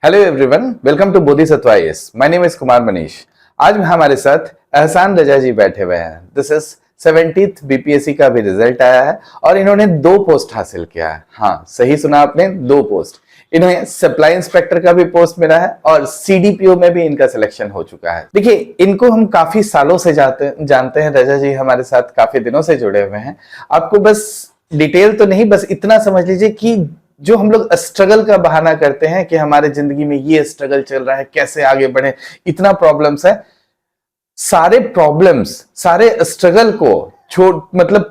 Hello everyone, welcome to Bodhisattva IAS. My name is Kumar Manish. आज हमारे साथ एहसान रजा जी बैठे हुए हैं। दिस इज 70th बीपीएससी का भी रिजल्ट आया है और इन्होंने 2 पोस्ट हासिल किया है। हाँ, सही सुना आपने, 2 पोस्ट। इन्हें सप्लाई इंस्पेक्टर का भी पोस्ट मिला है और सीडीपीओ में भी इनका सिलेक्शन हो चुका है। देखिए, इनको हम काफी सालों से जानते हैं। रजा जी हमारे साथ काफी दिनों से जुड़े हुए हैं। आपको बस डिटेल तो नहीं, बस इतना समझ लीजिए कि जो हम लोग स्ट्रगल का बहाना करते हैं कि हमारे जिंदगी में ये स्ट्रगल चल रहा है, कैसे आगे बढ़े, इतना प्रॉब्लम्स है, सारे प्रॉब्लम्स, सारे स्ट्रगल को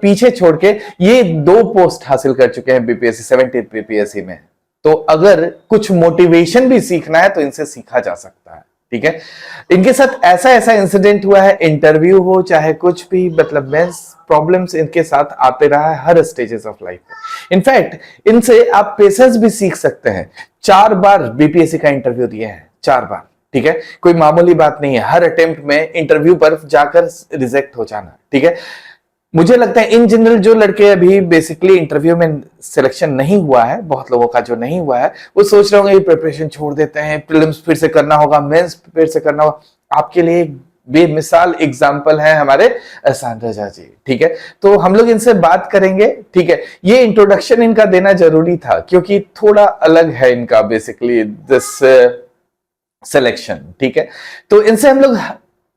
पीछे छोड़ के ये 2 पोस्ट हासिल कर चुके हैं बीपीएससी 70th बीपीएससी में। तो अगर कुछ मोटिवेशन भी सीखना है तो इनसे सीखा जा सकता है। ठीक है, इनके साथ ऐसा इंसिडेंट हुआ है, इंटरव्यू हो चाहे कुछ भी, मतलब प्रॉब्लम्स इनके साथ आते रहा है हर स्टेजेस ऑफ लाइफ में। इनफैक्ट इनसे आप पेशेंस भी सीख सकते हैं। 4 बार बीपीएससी का इंटरव्यू दिए हैं, 4 बार। ठीक है, कोई मामूली बात नहीं है हर अटेम्प्ट में इंटरव्यू पर जाकर रिजेक्ट हो जाना। ठीक है, मुझे लगता है इन जनरल जो लड़के अभी बेसिकली इंटरव्यू में सिलेक्शन नहीं हुआ है, बहुत लोगों का जो नहीं हुआ है, वो सोच रहे होंगे ये प्रिपरेशन छोड़ देते हैं, प्रीलिम्स फिर से करना होगा, मेंस फिर से करना होगा। आपके लिए बेमिसाल एग्जाम्पल है हमारे एहसान रजा जी। ठीक है, तो हम लोग इनसे बात करेंगे। ठीक है, ये इंट्रोडक्शन इनका देना जरूरी था क्योंकि थोड़ा अलग है इनका बेसिकली दिस सिलेक्शन। ठीक है, तो इनसे हम लोग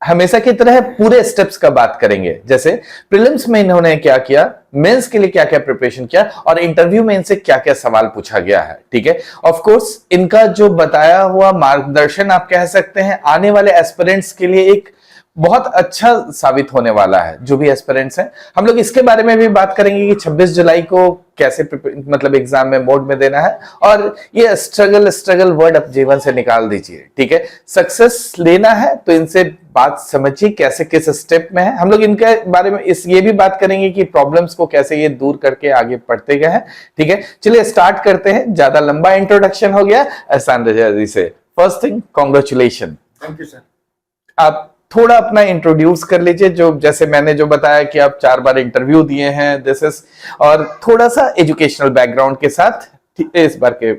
हमेशा की तरह पूरे स्टेप्स का बात करेंगे, जैसे प्रीलिम्स में इन्होंने क्या किया, मेंस के लिए क्या क्या प्रिपरेशन किया और इंटरव्यू में इनसे क्या क्या सवाल पूछा गया है। ठीक है, ऑफ कोर्स इनका जो बताया हुआ मार्गदर्शन आप कह सकते हैं आने वाले एस्पिरेंट्स के लिए एक बहुत अच्छा साबित होने वाला है। जो भी एस्पिरेंट्स हैं, हम लोग इसके बारे में भी बात करेंगे कि 26 जुलाई को कैसे एग्जाम में मोड में देना है और ये स्ट्रगल वर्ड अब जीवन से निकाल दीजिए। ठीक है, सक्सेस लेना है तो इनसे बात समझिए कैसे किस स्टेप में है। हम लोग इनके बारे में ये भी बात करेंगे कि प्रॉब्लम्स को कैसे ये दूर करके आगे बढ़ते गए हैं। ठीक है, चलिए स्टार्ट करते हैं। ज्यादा लंबा इंट्रोडक्शन हो गया एहसान रजा जी से। First thing, congratulation. Thank you sir. आप थोड़ा अपना इंट्रोड्यूस कर लीजिए, जो जैसे मैंने जो बताया कि आप 4 बार इंटरव्यू दिए हैं, दिस इज, और थोड़ा सा एजुकेशनल बैकग्राउंड के साथ इस बार के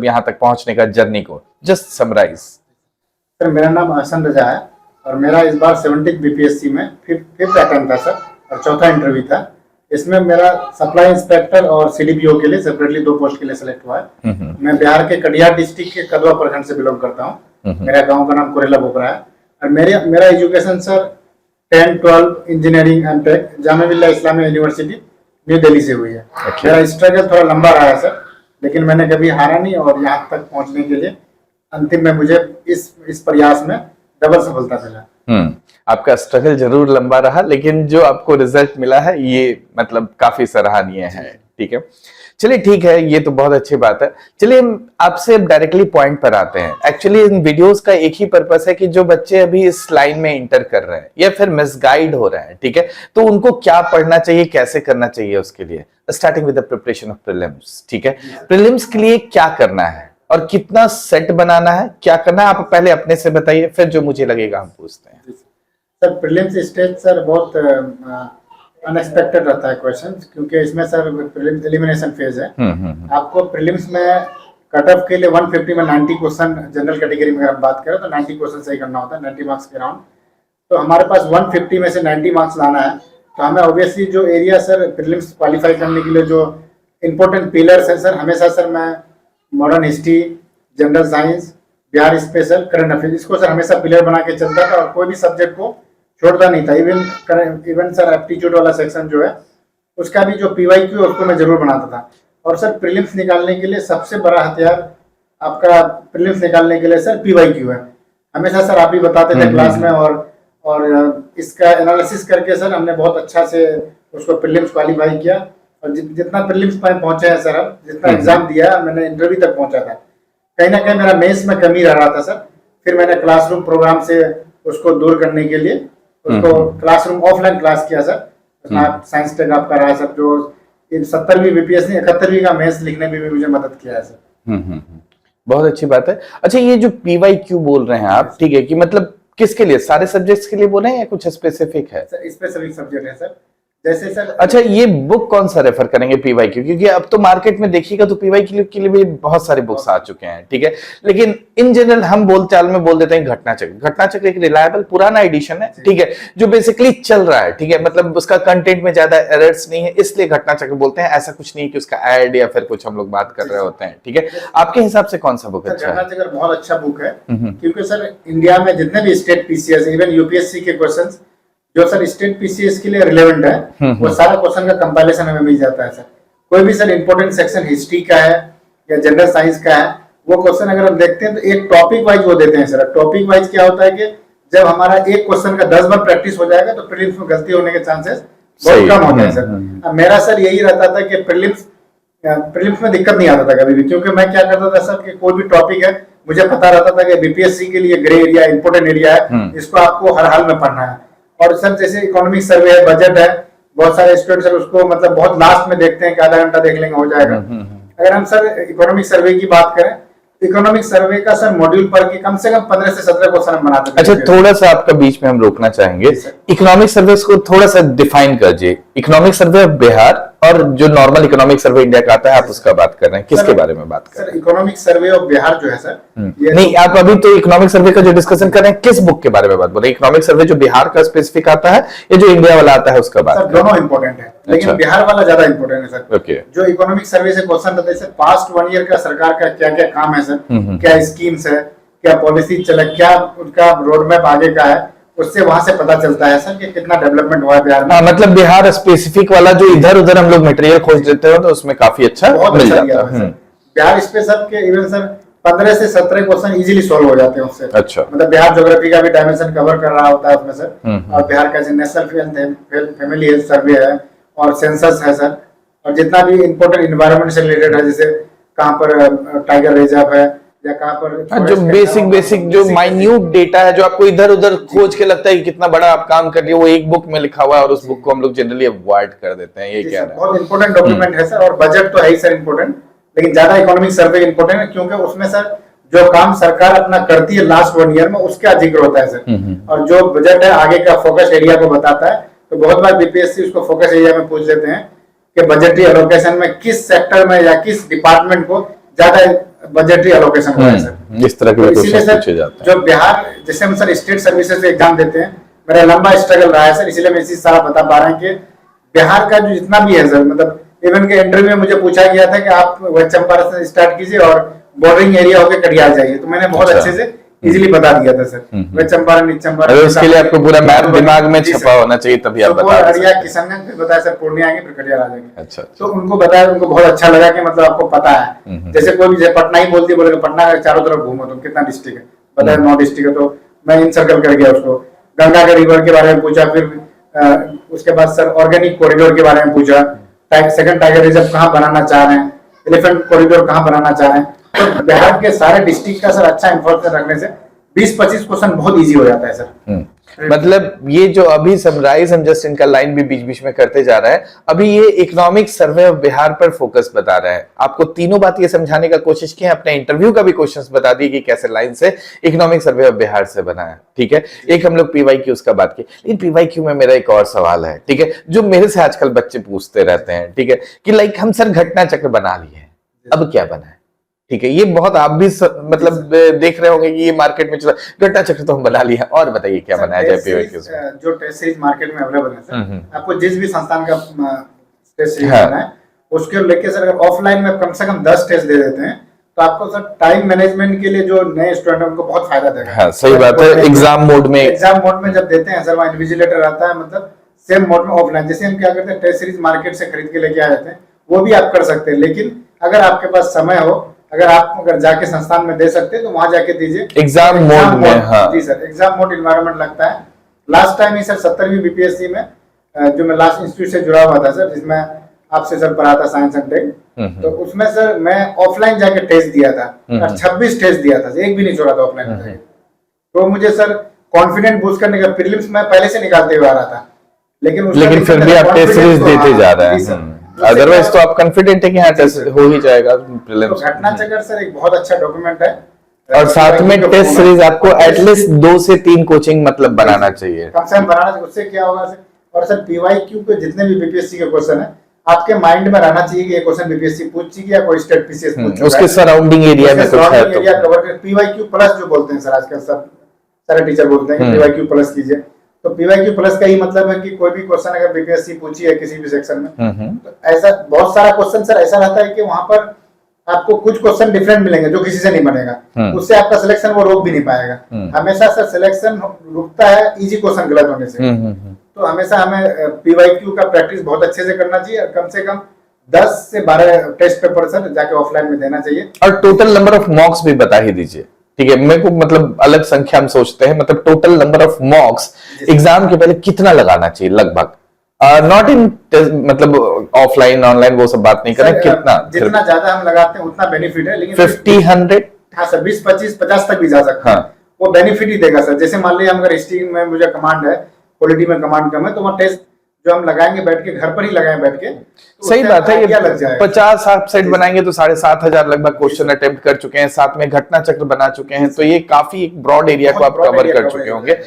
यहां तक पहुंचने का जर्नी को जस्ट समराइज। सर, मेरा नाम एहसान रजा है और मेरा इस बार 70th बीपीएससी में फिफ्थ अटेम्प्ट था सर और चौथा इंटरव्यू था। इसमें मेरा सप्लाई इंस्पेक्टर और सीडीपीओ के लिए सेपरेटली 2 पोस्ट के लिए सिलेक्ट हुआ है। मैं बिहार के कटिहार डिस्ट्रिक्ट के कदवा प्रखंड से बिलोंग करता हूँ। मेरा गाँव का नाम कुरेला बोपरा है और मेरा education sir 10, 12 engineering and tech Jamia Millia Islamia university new Delhi से हुई है। मेरा स्ट्रगल थोड़ा लंबा रहा है सर, लेकिन मैंने कभी हारा नहीं और यहाँ तक पहुँचने के लिए अंतिम में मुझे इस प्रयास में डबल सफलता मिला। आपका स्ट्रगल जरूर लंबा रहा, लेकिन जो आपको रिजल्ट मिला है ये काफी सराहनीय है। ठीक है, चलिए ठीक है, ये तो बहुत अच्छी बात है। चलिए आपसे डायरेक्टली पॉइंट पर आते हैं। एक्चुअली इन वीडियोस का एक ही पर्पस है कि जो बच्चे अभी इस लाइन में इंटर कर रहे हैं या फिर मिसगाइड हो रहे हैं, ठीक है, तो उनको क्या पढ़ना चाहिए, कैसे करना चाहिए, उसके लिए starting with the preparation of prelims. ठीक है, प्रीलिम्स के लिए क्या करना है और कितना सेट बनाना है, क्या करना है, आप पहले अपने से बताइए, फिर जो मुझे लगेगा हम पूछते हैं। सर, प्रीलिम्स स्टेज सर बहुत अनएक्सपेक्टेड रहता है क्वेश्चन, क्योंकि इसमें सर प्रीलिम्स एलिमिनेशन फेज है। आपको प्रीलिम्स में कट ऑफ के लिए 150 में 90 क्वेश्चन जनरल कैटेगरी में अगर हम बात करें तो 90 क्वेश्चन सही करना होता है, 90 मार्क्स के राउंड। तो हमारे पास 150 में से 90 मार्क्स लाना है, तो हमें ऑब्वियसली जो एरिया सर प्रीलिम्स क्वालिफाई करने के लिए जो इंपॉर्टेंट पिलर्स है सर, हमेशा सर मैं modern history, general science, Bihar special, current affair, इसको सर हमेशा पिलर बना के चलता था और कोई भी सब्जेक्ट को छोड़ता नहीं था। इवन सर एप्टीट्यूड वाला सेक्शन जो है उसका भी जो पीवाईक्यू है उसको मैं जरूर बनाता था। और सर प्रीलिम्स निकालने के लिए सबसे बड़ा हथियार आपका प्रीलिम्स निकालने के लिए सर पीवाईक्यू है। हमेशा सर आप ही बताते थे क्लास में और इसका एनालिसिस करके सर हमने बहुत अच्छा से उसको प्रीलिम्स क्वालिफाई किया और जितना प्रीलिम्स में पहुंचे हैं सर, अब जितना एग्जाम दिया मैंने इंटरव्यू तक पहुंचा था। कहीं ना कहीं मेरा मेंस में कमी रहा था सर, फिर मैंने क्लासरूम प्रोग्राम से उसको दूर करने के लिए उसको क्लासरूम ऑफलाइन क्लास किया सर। साइंस टेक आपका रहा सर, जो 70वीं बीपीएससी 71वीं का मेंस लिखने में भी मुझे मदद किया है सर। बहुत अच्छी बात है। अच्छा, ये जो पीवाईक्यू बोल रहे हैं आप, ठीक है, कि किसके लिए, सारे सब्जेक्ट्स के लिए बोल रहे हैं या कुछ स्पेसिफिक है? सर स्पेसिफिक सब्जेक्ट है सर, जैसे सर अच्छा, ये बुक कौन सा रेफर करेंगे पीवाईक्यू, क्योंकि अब तो मार्केट में देखिएगा तो पीवाईक्यू के लिए भी बहुत सारे बुक्स आ चुके हैं, ठीक है, लेकिन इन जनरल हम बोलचाल में बोल देते हैं घटना चक्र। घटना चक्र एक रिलायबल पुराना एडिशन है, ठीक है, जो बेसिकली चल रहा है, ठीक है, मतलब उसका कंटेंट में ज्यादा एरर्स नहीं है, इसलिए घटना चक्र बोलते हैं। ऐसा कुछ नहीं कि उसका एड या फिर कुछ हम लोग बात कर रहे होते हैं, ठीक है। आपके हिसाब से कौन सा बुक अच्छा घटना है? चक्र बहुत अच्छा बुक है, क्योंकि सर इंडिया में जितने भी स्टेट पीसीएस, इवन यूपीएससी के क्वेश्चंस जो सर स्टेट पीसीएस के लिए रिलेवेंट है, वो सारा क्वेश्चन का कंपाइलेशन हमें मिल जाता है सर। कोई भी सर इंपॉर्टेंट सेक्शन हिस्ट्री का है या जनरल साइंस का है, वो क्वेश्चन अगर हम देखते हैं तो एक टॉपिक वाइज वो देते हैं सर। टॉपिक वाइज क्या होता है कि जब हमारा एक क्वेश्चन का 10 बार प्रैक्टिस हो जाएगा तो प्रीलिम्स में गलती होने के चांसेस बहुत कम होते हैं सर। अब मेरा सर यही रहता था कि प्रीलिम्स में दिक्कत नहीं आता था कभी भी, क्योंकि मैं क्या करता था सर कि कोई भी टॉपिक है मुझे पता रहता था कि बीपीएससी के लिए ग्रे एरिया इंपोर्टेंट एरिया है, इसको आपको हर हाल में पढ़ना है। और सर जैसे इकोनॉमिक सर्वे है, बजट है, बहुत सारे स्टूडेंट सर उसको मतलब बहुत लास्ट में देखते हैं कि आधा घंटा देख लेंगे हो जाएगा। अगर हम सर इकोनॉमिक सर्वे की बात करें, इकोनॉमिक सर्वे का सर मॉड्यूल पर की कम से कम 15 से 17 क्वेश्चन हम बनाते थे। अच्छा, थोड़ा सा आपका बीच में हम रोकना चाहेंगे। इकोनॉमिक सर्वे को थोड़ा सा डिफाइन कीजिए। इकोनॉमिक सर्वे ऑफ बिहार और जो नॉर्मल इकोनॉमिक सर्वे इंडिया का आता है, आप उसका बात कर रहे हैं, किसके बारे में बात कर रहे हैं? Sir economic survey of Bihar जो है सर, नहीं, आप अभी तो इकोनॉमिक सर्वे का जो डिस्कशन कर रहे हैं, किस बुक के बारे में बात बोल रहे हैं? इकोनॉमिक सर्वे जो बिहार का स्पेसिफिक आता है या जो इंडिया वाला आता है उसका बात? सर दोनों इंपॉर्टेंट है, लेकिन बिहार वाला ज्यादा इंपॉर्टेंट है सर। ओके। जो इकोनॉमिक सर्वे से क्वेश्चन रहते हैं सर, पास्ट 1 ईयर का सरकार का क्या क्या काम है सर, क्या स्कीम्स है, क्या पॉलिसी चला, क्या उनका रोड मैप आगे का है, उससे वहां से पता चलता है सर कि कितना डेवलपमेंट हुआ है बिहार में। मतलब बिहार स्पेसिफिक वाला जो इधर उधर हम लोग मटेरियल खोज लेते हैं तो उसमें काफी अच्छा मिल जाता है। बिहार स्पेशल के इवन सर 15 से 17 क्वेश्चन इजीली सॉल्व हो जाते हैं उससे। अच्छा। मतलब बिहार ज्योग्राफी का भी डायमेंशन कवर कर रहा होता है उसमें सर। और बिहार का नेशनल फैमिली हेल्थ सर्वे है और सेंसस है सर, और जितना भी इंपॉर्टेंट इन्वायरमेंट से रिलेटेड है, जैसे कहाँ पर टाइगर रिजर्व है या कहाँ पर जो बेसिक जो माइन्यूट डेटा है, जो आपको इधर उधर खोज के लगता है कि कितना बड़ा आप काम कर रहे हो, वो एक बुक में लिखा हुआ है और उस बुक को हम लोग जनरली अवॉइड कर देते हैं। ये क्या है? बहुत इंपॉर्टेंट डॉक्यूमेंट है सर। और बजट तो है ही सर इंपॉर्टेंट, लेकिन ज्यादा इकोनॉमिक सर्वे इंपॉर्टेंट है, क्योंकि उसमें सर जो काम सरकार अपना करती है लास्ट 1 ईयर में उसका जिक्र होता है सर। और जो बजट है आगे का फोकस एरिया को बताता है। तो बहुत बार बीपीएससी उसको फोकस एरिया में पूछ लेते हैं कि बजटरी एलोकेशन में किस सेक्टर में या किस डिपार्टमेंट को ज्यादा बजटरी एलोकेशन हुआ है सर। इस तरह के क्वेश्चन पूछे जाते हैं। जो बिहार, जैसे हम सर स्टेट सर्विसेज एग्जाम देते हैं, मेरा लंबा स्ट्रगल रहा है सर, इसलिए मैं इसी सारा बता पा रहे हैं कि बिहार का जो जितना भी है सर, मतलब इवन के इंटरव्यू में मुझे पूछा गया था कि आप वेस्ट चंपारण से स्टार्ट कीजिए और बॉर्डरिंग एरिया होकर कटिहार जाइए, तो मैंने बहुत अच्छे से इजीली बता दिया था sir. West Champaran, east Champaran, उसके लिए आपको पूरा मैप दिमाग में छपा होना चाहिए, तभी आप बता सकते हैं। किशनगंज फिर बताया सर पूर्णिया आएंगे, फिर कटिहार आ जाएंगे। अच्छा। तो उनको बताया, उनको बहुत अच्छा लगा कि मतलब आपको पता है। जैसे कोई भी पटना ही बोलती, बोले पटना के चारों तरफ घूमो तुम, कितना डिस्ट्रिक्ट है बताया, 9 डिस्ट्रिक्ट है। तो मैं इन सर्कल कर गया उसको। गंगा के रिवर के बारे में पूछा, फिर उसके बाद सर ऑर्गेनिक कॉरिडोर के बारे में पूछा, सेकंड टाइगर रिजर्व कहाँ बनाना चाह रहे हैं, एलिफेंट कॉरिडोर कहाँ बनाना चाह रहे हैं। तो बिहार के सारे डिस्ट्रिक्ट का सर अच्छा इंफॉर्मेशन रखने से 20-25 क्वेश्चन बहुत इजी हो जाता है सर। मतलब ये जो अभी समराइज हम जस्ट इनका लाइन भी बीच बीच में करते जा रहा है, अभी ये इकोनॉमिक सर्वे ऑफ बिहार पर फोकस बता रहा है। आपको तीनों बात ये समझाने का कोशिश की है, अपने इंटरव्यू का भी क्वेश्चंस बता दी कि कैसे लाइन से इकोनॉमिक सर्वे ऑफ बिहार से बना है, ठीक है। एक हम लोग पीवाईक्यू उसका बात की, लेकिन पीवाईक्यू में मेरा एक और सवाल है, ठीक है, जो मेरे से आजकल बच्चे पूछते रहते हैं, ठीक है, कि लाइक हम सर घटना चक्र बना लिए, अब क्या बना है? ठीक है, ये बहुत आप भी मतलब देख रहे होंगे कि ये मार्केट में चला, घटना चक्र तो हम बना लिया, और बताइए क्या बनाया जाए पीवाईक्यू से? जो टेस्ट सीरीज मार्केट में अवेलेबल है सर, आपको जिस भी संस्थान का टेस्ट सीरीज करना है उसके लेके सर, अगर ऑफलाइन में कम से कम 10 टेस्ट दे देते हैं तो आपको सर टाइम मैनेजमेंट के लिए जो नए स्टूडेंट है उनको बहुत फायदा देगा। हाँ, सही बात है। एग्जाम मोड में जब देते हैं सर, वहाँ इन्विजिलेटर आता है, मतलब सेम मोड में ऑफलाइन। जैसे हम क्या करते हैं, टेस्ट सीरीज मार्केट से खरीद के लेके आ जाते हैं, वो भी आप कर सकते हैं, लेकिन अगर आपके पास समय हो, अगर जाके संस्थान में दे सकते हैं तो वहां जाके दीजिए एग्जाम मोड में। हाँ जी सर, एग्जाम मोड इन्वायरमेंट लगता है। लास्ट टाइम ही सर 70वीं बीपीएससी में जो मैं लास्ट इंस्टीट्यूट से जुड़ा हुआ था सर, जिसमें आपसे सर पढ़ा था साइंस एंड टेक, तो उसमें सर मैं ऑफलाइन जाके टेस्ट दिया था और 26 टेस्ट दिया था, एक भी नहीं छोड़ा था ऑफलाइन में। तो मुझे सर कॉन्फिडेंट बूस्ट करने का, प्रीलिम्स में पहले से निकालते हुए आ रहा था, लेकिन फिर भी आप टेस्ट सीरीज देते जा रहे हैं, अदरवाइज तो आप कॉन्फिडेंट है कि हाँ टेस्ट हो ही जाएगा प्रीलिम्स। तो घटना चक्र सर एक बहुत अच्छा डॉक्यूमेंट है, और साथ में टेस्ट सीरीज आपको एटलीस्ट 2 से 3 कोचिंग मतलब बनाना चाहिए, कम से कम बनाना चाहिए। उससे क्या होगा सर, और सर पीवाईक्यू के जितने भी बीपीएससी के क्वेश्चन है आपके माइंड में रहना चाहिए कि ये क्वेश्चन बीपीएससी पूछ चुकी है, कोई स्टेट पीसीएस पूछ चुका है, उसके सराउंडिंग एरिया में कुछ है तो एरिया कवर कर पीवाईक्यू प्लस जो बोलते हैं सर आजकल सब सारे टीचर बोलते हैं कि पीवाईक्यू प्लस कीजिए। तो पीवाईक्यू प्लस का ही मतलब है कि कोई भी क्वेश्चन अगर बीपीएससी पूछी है किसी भी सेक्शन में, तो ऐसा बहुत सारा क्वेश्चन सर ऐसा रहता है कि वहां पर आपको कुछ क्वेश्चन डिफरेंट मिलेंगे जो किसी से नहीं बनेगा, उससे आपका सिलेक्शन वो रोक भी नहीं पाएगा। हमेशा सर सिलेक्शन रुकता है इजी क्वेश्चन गलत होने से। तो हमेशा हमें पीवाईक्यू का प्रैक्टिस बहुत अच्छे से करना चाहिए, कम से कम 10 से 12 टेस्ट पेपर सर जाके ऑफलाइन में देना चाहिए। और टोटल नंबर ऑफ मॉक्स भी बता ही दीजिए, ठीक है? मेरे को मतलब अलग संख्या हम सोचते हैं, मतलब टोटल नंबर ऑफ मॉक्स एग्जाम के पहले कितना लगाना चाहिए लगभग? नॉट इन मतलब ऑफलाइन ऑनलाइन वो सब बात नहीं करें, कितना जितना ज्यादा हम लगाते हैं उतना बेनिफिट है, लेकिन 50 100 हाँ सर 20 25 50 तक भी जा सकता है। वो बेनिफिट ही देगा सर। जैसे मान लीजिए हम अगर हिस्ट्री में मुझे कमांड है, पॉलिटी में कमांड कम है, तो वहाँ टेस्ट जो हम लगाएंगे बैठ के घर पर ही लगाएं बैठ के, तो सही बात है। ये लग जाएगा 50 सेट बनाएंगे तो 7,500 लगभग क्वेश्चन अटेम्प्ट कर चुके हैं, साथ में घटना चक्र बना चुके हैं, तो ये काफी एक ब्रॉड एरिया को आप कवर कर चुके होंगे।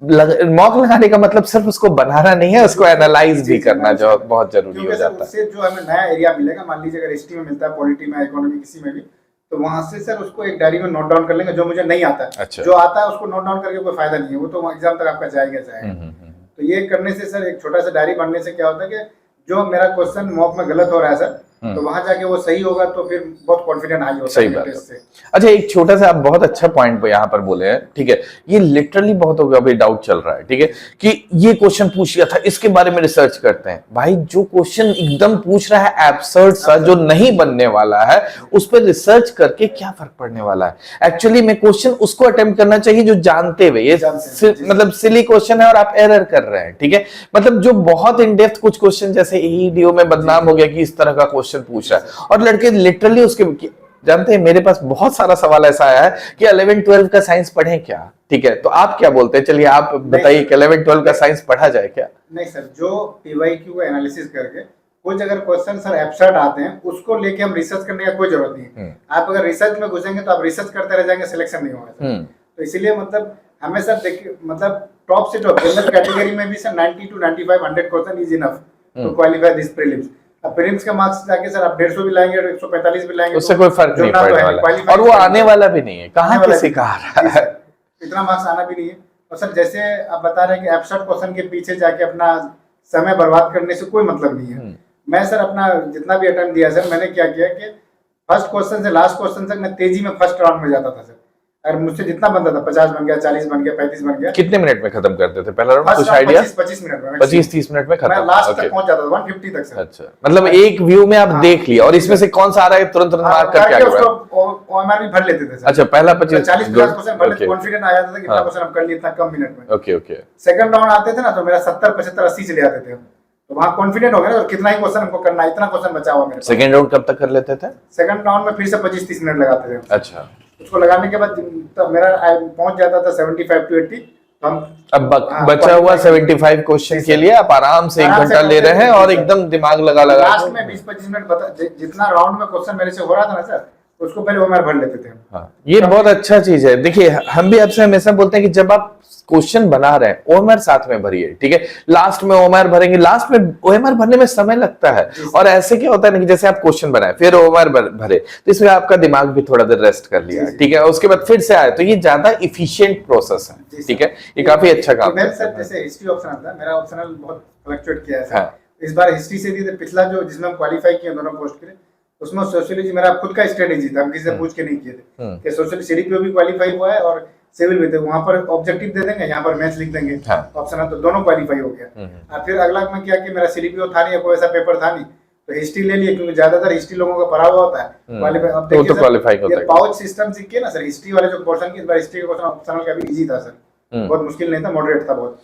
मॉक लगाने का मतलब सिर्फ उसको बनाना नहीं है, उसको एनालाइज भी करना जो बहुत जरूरी हो जाता है। उससे जो हमें नया एरिया मिलेगा, मान लीजिए अगर हिस्ट्री में मिलता है, पॉलिटी में, इकोनॉमी किसी में भी, तो वहां से सर उसको एक डायरी में नोट डाउन कर लेंगे जो मुझे नहीं आता है। अच्छा। जो आता है उसको नोट डाउन करके कोई फायदा नहीं है, वो तो एग्जाम तक आपका जाएगा। तो ये करने से सर एक छोटा सा डायरी बनने से क्या होता है कि जो मेरा क्वेश्चन मॉक में गलत हो रहा है सर, तो वहां जाके वो सही होगा तो फिर बहुत कॉन्फिडेंट हाई होता है। सही बात है। अच्छा, एक छोटा सा आप बहुत अच्छा पॉइंट यहाँ पर बोले हैं, ठीक है? ये लिटरली बहुत होगा अभी डाउट चल रहा है, ठीक है, कि ये क्वेश्चन पूछ लिया था, इसके बारे में रिसर्च करते हैं। भाई जो क्वेश्चन एकदम पूछ रहा है एब्सर्ड सा, जो नहीं बनने वाला है, उस पर रिसर्च करके क्या फर्क पड़ने वाला है? एक्चुअली में क्वेश्चन उसको अटेम्प्ट करना चाहिए जो जानते हुए ये मतलब सिली क्वेश्चन है और आप एरर कर रहे हैं, ठीक है? मतलब जो बहुत इन डेप्थ कुछ क्वेश्चन जैसे ईडीओ में बदनाम हो गया कि इस तरह का क्वेश्चन पूछ रहा है, और लड़के लिटरली उसके जानते हैं, मेरे पास बहुत सारा सवाल ऐसा आया है कि 11-12 का साइंस पढ़ें क्या, ठीक है? तो आप क्या बोलते हैं? चलिए आप बताइए कि 11-12 का साइंस पढ़ा जाए क्या? नहीं सर, जो पीवाईक्यू का एनालिसिस करके कुछ अगर क्वेश्चन सर एब्सर्ड आते हैं, उसको लेके हम रिसर्च करने का कोई जरूरत नहीं है। आप अगर रिसर्च में घुसेंगे तो आप रिसर्च करते रह जाएंगे, सिलेक्शन नहीं होगा। तो इसीलिए मतलब हमें सर देखिए, मतलब टॉप से टॉप जनरल कैटेगरी में भी sir 90 to 95 100 question is enough to qualify this prelims. अब प्रीलिम्स के मार्क्स जाके सर आप 150 भी लाएंगे और 145 भी लाएंगे, उससे कोई फर्क नहीं पड़ने वाला, और वो आने वाला भी नहीं है। कहाँ किसी का आ रहा है, इतना मार्क्स आना भी नहीं है। और सर जैसे आप बता रहे हैं कि एब्सर्ड क्वेश्चन के पीछे जाके अपना समय बर्बाद करने से कोई मतलब नहीं है। मैं सर अपना जितना भी अटेम्प्ट दिया सर, मैंने क्या किया कि फर्स्ट क्वेश्चन से लास्ट क्वेश्चन तक मैं तेजी में फर्स्ट राउंड में जाता था सर। अगर मुझसे जितना बनता था, 50 बन गया, 40 बन गया, 35 बन गया। कितने मिनट में खत्म करते थे पहला राउंड? कुछ आइडिया? 25 मिनट में, 25-30 मिनट में खत्म। मैं लास्ट तक पहुंच जाता था, 150 तक सर। अच्छा, मतलब एक व्यू में आप देख लिया और इसमें से कौन सा आ रहा है तुरंत मार्क करके आगे बढ़े। उसको ओएमआर भी भर लेते थे सर। अच्छा, पहला 40-50 क्वेश्चन भर लेते, कॉन्फिडेंट आ जाता था कि इतना क्वेश्चन हम कर लिए इतना कम मिनट में। Okay okay. सेकंड राउंड आते थे ना तो मेरा 70 75 80 चले जाते थे, तो वहां कॉन्फिडेंट हो गया ना, कितना ही क्वेश्चन हमको करना है, इतना क्वेश्चन बचा हुआ मेरे पास। सेकंड राउंड कब तक कर लेते थे? सेकंड राउंड में फिर से 25-30 मिनट लगाते थे। अच्छा, उसको लगाने के बाद तो मेरा पहुंच जाता था 75 to 80। तो हम अब बचा हुआ 75 क्वेश्चन के लिए आप आराम से 1 घंटा ले रहे हैं और एकदम दिमाग लगा लास्ट में 20-25 मिनट जितना राउंड में क्वेश्चन मेरे से हो रहा था ना सर, उसको पहले ओएमआर भर लेते थे। हाँ, ये बहुत अच्छा चीज है। देखिए हम भी आपसे हमेशा बोलते हैं कि जब आप क्वेश्चन बना रहे हैं ओएमआर साथ में भरिए, ठीक है? लास्ट में ओएमआर भरेंगे, लास्ट में ओएमआर भरने में समय लगता है, और ऐसे क्या होता है ना कि जैसे आप क्वेश्चन बनाए फिर ओएमआर भरे, तो इसमें आपका दिमाग भी थोड़ा देर रेस्ट कर लिया, ठीक है? उसके बाद फिर से आए, तो ये ज्यादा इफिशिएंट प्रोसेस है, ठीक है? ये काफी अच्छा काम है। सर जैसे हिस्ट्री ऑप्शनल था, मेरा ऑप्शनल बहुत फ्लक्चुएट किया है। इस बार हिस्ट्री से दी, पिछला जो जिसमें हम क्वालिफाई किए दोनों पोस्ट के लिए, उसमें सोशियोलॉजी मेरा खुद का स्ट्रेटेजी था, हम किसी से पूछ के नहीं किए थे कि सोशियोलॉजी सीडीपीओ भी क्वालिफाई हुआ है और सिविल भी थे, वहां पर ऑब्जेक्टिव दे देंगे, यहाँ पर मैथ्स लिख देंगे, ऑप्शनल, तो दोनों क्वालिफाई हो गया। और फिर अगला में क्या कि मेरा सीडीपीओ था नहीं, कोई ऐसा पेपर था नहीं, तो हिस्ट्री ले लिए, क्योंकि ज्यादातर हिस्ट्री लोगों का पढ़ा हुआ होता है, क्वालिफाई होता है। पाउच सिस्टम सीखे ना सर, हिस्ट्री वाले जो क्वेश्चन की, इस बार हिस्ट्री का क्वेश्चन ऑप्शनल का भी इजी था सर, बहुत मुश्किल नहीं था, मॉडरेट था बहुत।